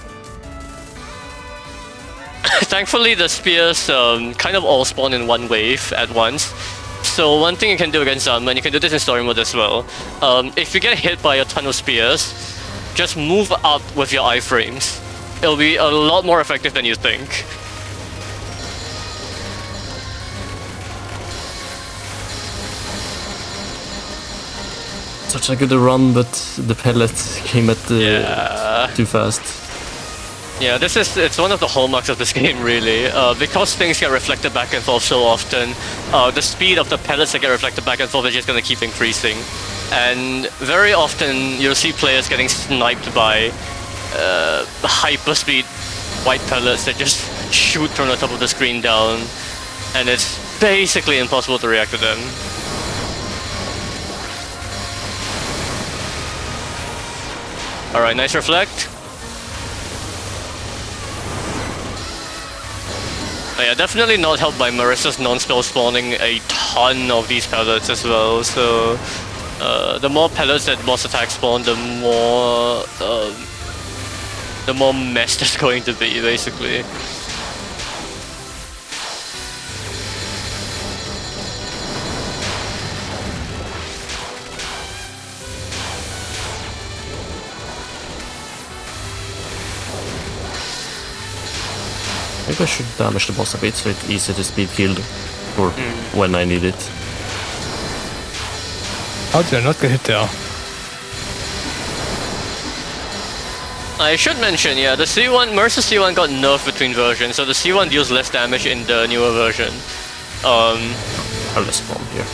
Thankfully the spears kind of all spawn in one wave at once. So one thing you can do against Zanmu, and you can do this in story mode as well, if you get hit by a ton of spears, just move up with your iframes. It'll be a lot more effective than you think. Such a good run, but the pellet came at too fast. Yeah, it's one of the hallmarks of this game, really. Because things get reflected back and forth so often, the speed of the pellets that get reflected back and forth is just going to keep increasing. And very often, you'll see players getting sniped by hyper-speed white pellets that just shoot from the top of the screen down, and it's basically impossible to react to them. Alright, nice reflect. Oh yeah, definitely not helped by Marissa's non-spell spawning a ton of these pellets as well, so the more pellets that boss attack spawn, the more mess it's going to be, basically. Maybe I should damage the boss a bit so it's easy to speed kill for when I need it. How did I not get hit there? I should mention, yeah, the C1, Marissa's C1 got nerfed between versions, so the C1 deals less damage in the newer version. I'll just spawn here.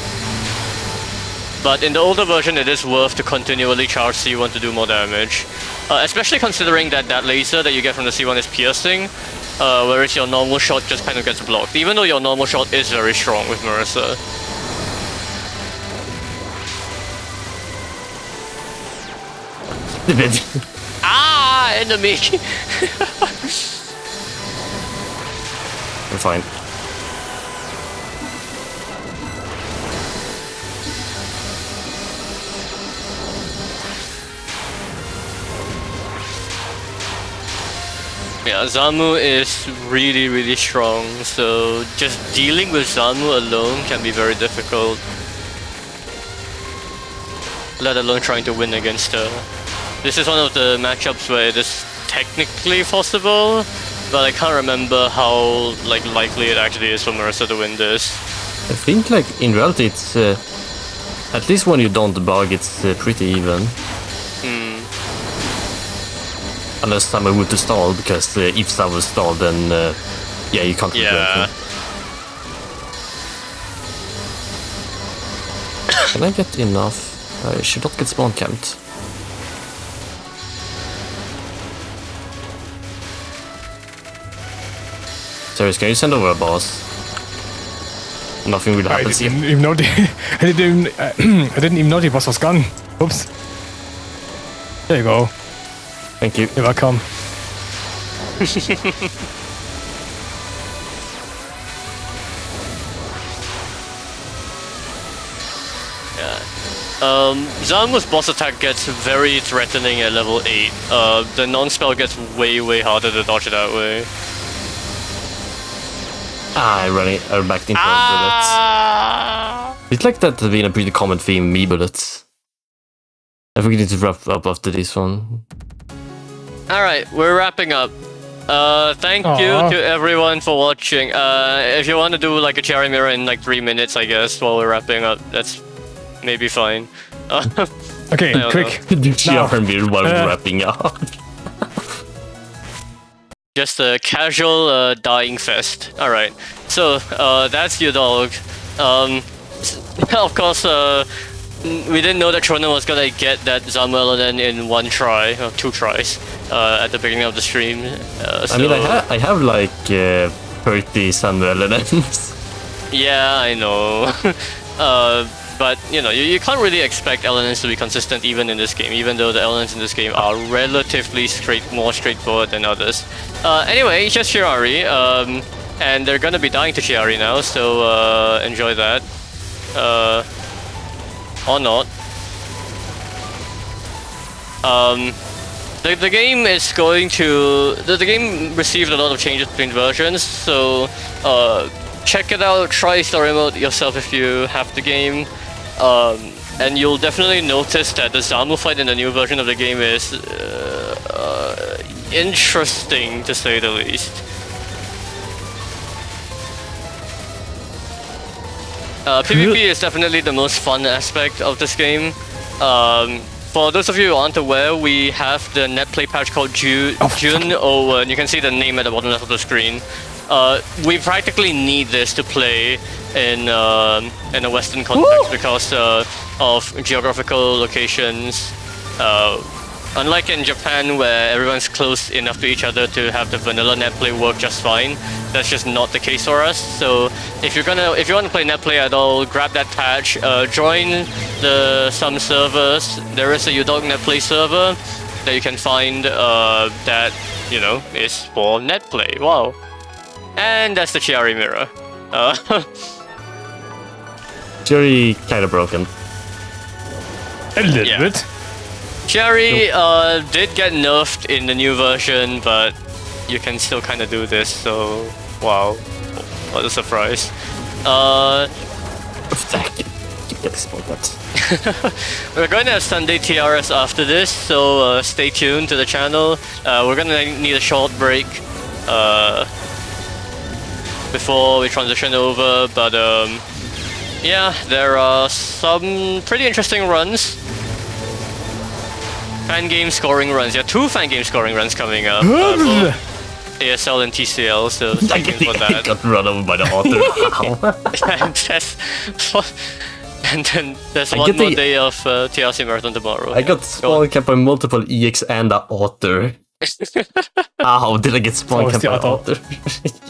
But in the older version, it is worth to continually charge C1 to do more damage. Especially considering that that laser that you get from the C1 is piercing, whereas your normal shot just kind of gets blocked, even though your normal shot is very strong with Marissa. Ah, enemy! We're fine. Yeah, Zanmu is really, really strong, so just dealing with Zanmu alone can be very difficult. Let alone trying to win against her. This is one of the matchups where it is technically possible, but I can't remember how likely it actually is for Marissa to win this. I think in reality it's At least when you don't bug, it's pretty even. Unless Zanmu were to stall, because if Zanmu stalled, then yeah, you can't do anything. Can I get enough? I should not get spawn camped. Serus, can you send over a boss? Nothing will happen. I didn't even know I didn't even know the boss was gone. Oops. There you go. Thank you. You're welcome. Zanmu's boss attack gets very threatening at level 8. The non-spell gets way harder to dodge that way. I backed into bullets. It's like that has been a pretty common theme, me bullets. I think we need to wrap up after this one. Alright, we're wrapping up. Thank you to everyone for watching. If you want to do like a cherry mirror in like 3 minutes, I guess, while we're wrapping up, that's maybe fine. Okay, quick. Do cherry mirror while we're wrapping up. Just a casual dying fest. Alright, so that's UDoALG. Of course, we didn't know that Tronen was gonna get that Zanmu LNB in 1 try, or 2 tries, at the beginning of the stream. I mean, I have like 30 Zanmu LNBs. Yeah, I know. But, you know, you can't really expect LNBs to be consistent even in this game, even though the LNBs in this game are relatively more straightforward than others. Anyway, it's just Chiari, and they're gonna be dying to Chiari now, so enjoy that. Or not. The game is going to... The game received a lot of changes between versions, so check it out, try story mode yourself if you have the game. And you'll definitely notice that the Zanmu fight in the new version of the game is interesting, to say the least. PvP is definitely the most fun aspect of this game. For those of you who aren't aware, we have the netplay patch called UDoALG, and you can see the name at the bottom left of the screen. We practically need this to play in a Western context because of geographical locations. Unlike in Japan, where everyone's close enough to each other to have the vanilla netplay work just fine, that's just not the case for us. So if you want to play netplay at all, grab that patch, join some servers. There is a UDoALG netplay server that you can find that, you know, is for netplay. Wow. And that's the Chiari mirror. Chiari kind of broken. A little bit. Chiari did get nerfed in the new version, but you can still kind of do this, so wow, what a surprise. We're going to have Sunday TRS after this, so stay tuned to the channel. We're going to need a short break before we transition over, but yeah, there are some pretty interesting runs. Fan game scoring runs. Yeah, 2 fan game scoring runs coming up. Both ASL and TCL, so stay tuned for that. I got run over by the otter. And then there's one more day of TRC Marathon tomorrow. I got spawn capped by multiple EX and the otter. How did I get spawn capped by the otter?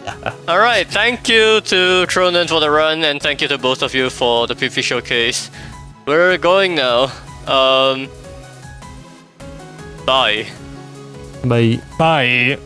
Yeah. Alright, thank you to Tronen for the run, and thank you to both of you for the PvP showcase. We're going now. Bye. Bye. Bye.